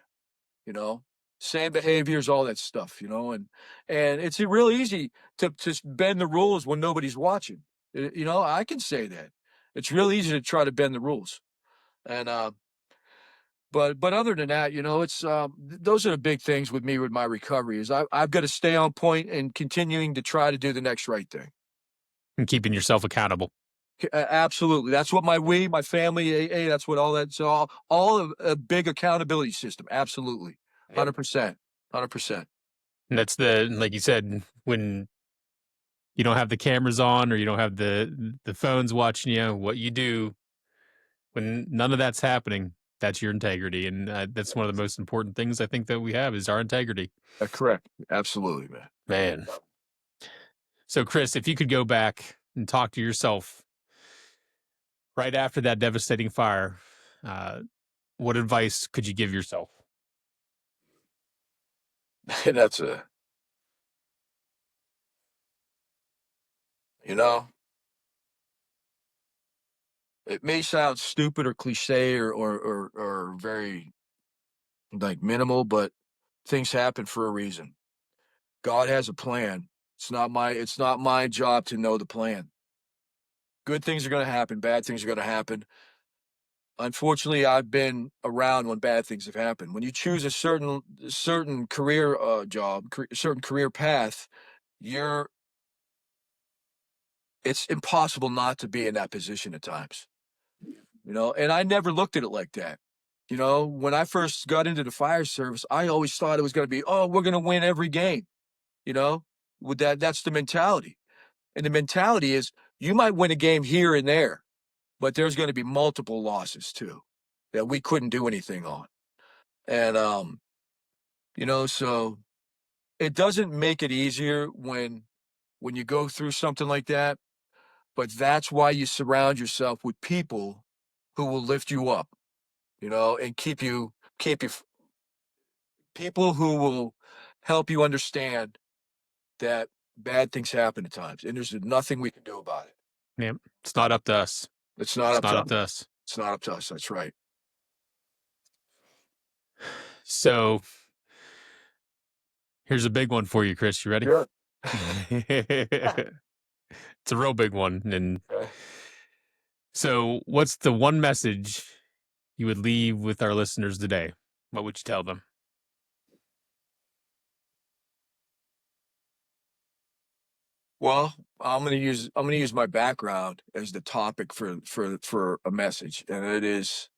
You know, Same behaviors, all that stuff. And it's real easy to bend the rules when nobody's watching. I can say that it's real easy to try to bend the rules. And But other than that, it's those are the big things with me with my recovery is I've got to stay on point and continuing to try to do the next right thing. And keeping yourself accountable. Absolutely. That's what my family, AA, that's what all that. So all of a big accountability system. Absolutely. 100%. 100%. And that's like you said, when you don't have the cameras on or you don't have the phones watching you, what you do when none of that's happening, that's your integrity. And that's one of the most important things I think that we have is our integrity. Correct. Absolutely, man. Man. So, Chris, if you could go back and talk to yourself right after that devastating fire, what advice could you give yourself? That's it may sound stupid or cliche or very like minimal, but things happen for a reason. God has a plan. It's not my job to know the plan. Good things are going to happen. Bad things are going to happen. Unfortunately, I've been around when bad things have happened. When you choose a certain career certain career path, it's impossible not to be in that position at times. And I never looked at it like that. When I first got into the fire service, I always thought it was going to be, oh, we're going to win every game. With that's the mentality. And the mentality is you might win a game here and there, but there's going to be multiple losses too that we couldn't do anything on. And, so it doesn't make it easier when you go through something like that, but that's why you surround yourself with people who will lift you up, and keep you, people who will help you understand that bad things happen at times and there's nothing we can do about it. Yeah, it's not up to us. It's not up to us. It's not up to us. That's right. So here's a big one for you, Chris. You ready? Sure. It's a real big one. And Okay. so what's the one message you would leave with our listeners today? What would you tell them? Well, I'm gonna use my background as the topic for a message, and it is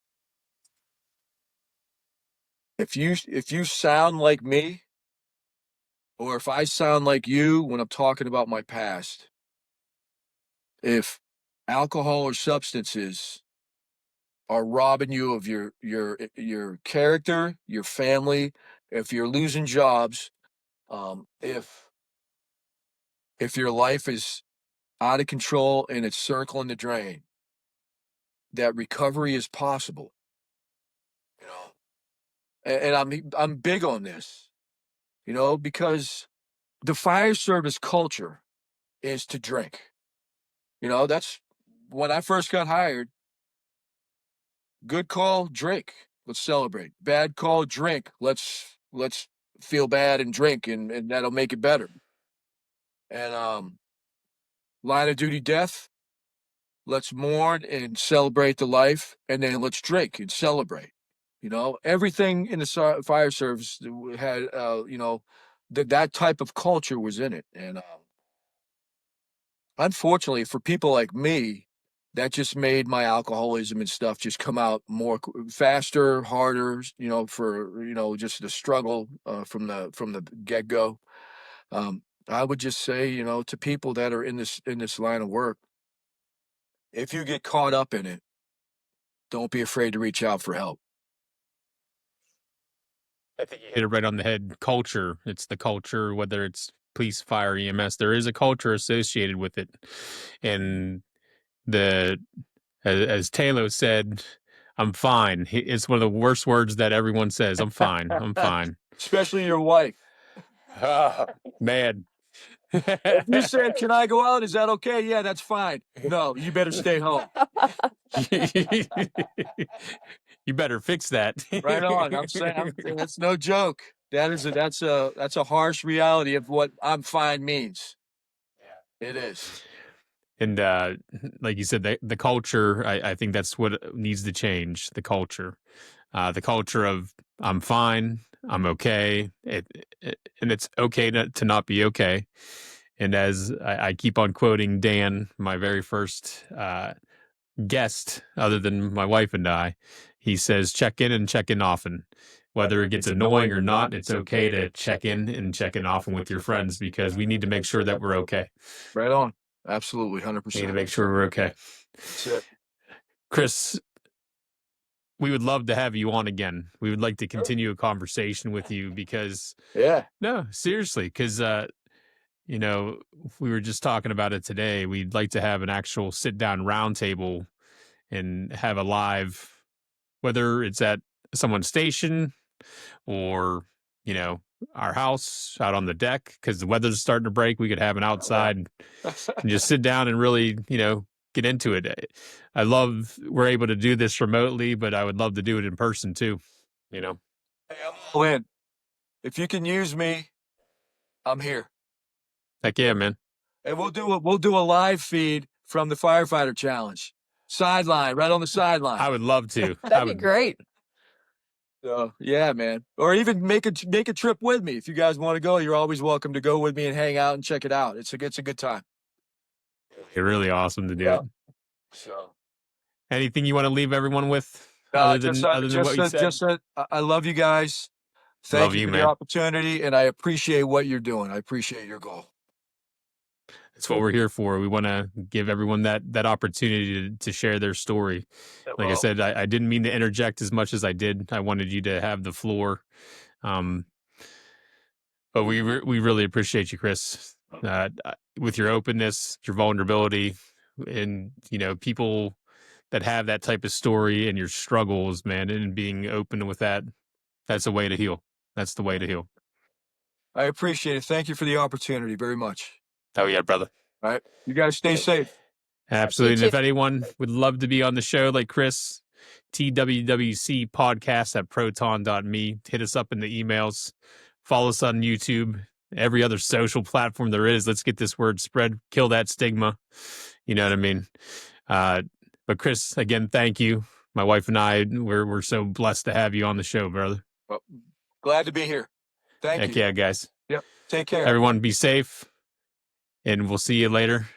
if you sound like me, or if I sound like you when I'm talking about my past, if alcohol or substances are robbing you of your character, your family, if you're losing jobs, if your life is out of control and it's circling the drain, that recovery is possible. You know, and I'm big on this, because the fire service culture is to drink. That's when I first got hired. Good call, drink. Let's celebrate. Bad call, drink. Let's feel bad and drink, and that'll make it better. And line of duty death. Let's mourn and celebrate the life, and then let's drink and celebrate. Everything in the fire service had, that type of culture was in it. And unfortunately, for people like me, that just made my alcoholism and stuff just come out more faster, harder. For just the struggle from the get go. I would just say, to people that are in this line of work, if you get caught up in it, don't be afraid to reach out for help. I think you hit it right on the head. Culture. It's the culture, whether it's police, fire, EMS, there is a culture associated with it. And as Taylor said, I'm fine. It's one of the worst words that everyone says. I'm fine. I'm fine. Especially your wife. Oh, man. If you said, "Can I go out? Is that okay?" Yeah, that's fine. No, you better stay home. You better fix that. Right on. I'm saying that's no joke. That's a harsh reality of what I'm fine means. Yeah, it is. And like you said, the culture, I think that's what needs to change, the culture. the culture of I'm fine, I'm okay, and it's okay to not be okay. And as I keep on quoting Dan, my very first guest, other than my wife and I, he says, check in and check in often. Whether it gets annoying or not, it's okay to check in and check in often with your friends because we need to make sure that we're okay. Right on. Absolutely. 100%. We need to make sure we're okay. That's it. Chris, we would love to have you on again. We would like to continue a conversation with you because, no, seriously, because, you know, we were just talking about it today. We'd like to have an actual sit down roundtable and have a live, whether it's at someone's station or, you know, our house out on the deck, because the weather's starting to break. We could have an outside and just sit down and really, you know, get into it. I love we're able to do this remotely, but I would love to do it in person too, you know. Hey, I'm all in. If you can use me, I'm here. Heck yeah, man. And we'll do a live feed from the firefighter challenge. Sideline, right on the sideline. I would love to. That'd be great. So yeah, man. Or even make a trip with me. If you guys want to go, you're always welcome to go with me and hang out and check it out. It's a good time. It's really awesome to do it. So anything you want to leave everyone with other than what you said? I love you guys. Thank you for the opportunity, and I appreciate what you're doing. I appreciate your goal. That's what we're here for. We want to give everyone that opportunity to share their story. Like I said, I didn't mean to interject as much as I did. I wanted you to have the floor. But we really appreciate you, Chris, with your openness, your vulnerability, and, you know, people that have that type of story and your struggles, man, and being open with that. That's a way to heal. That's the way to heal. I appreciate it. Thank you for the opportunity very much. Oh, yeah, brother. All right. You guys stay safe. Absolutely. And if anyone would love to be on the show like Chris, TWWC podcast at proton.me. Hit us up in the emails. Follow us on YouTube, every other social platform there is. Let's get this word spread. Kill that stigma. You know what I mean? But Chris, again, thank you. My wife and I, we're so blessed to have you on the show, brother. Well, glad to be here. Thank you. Heck yeah, guys. Yep. Take care. Everyone be safe, and we'll see you later.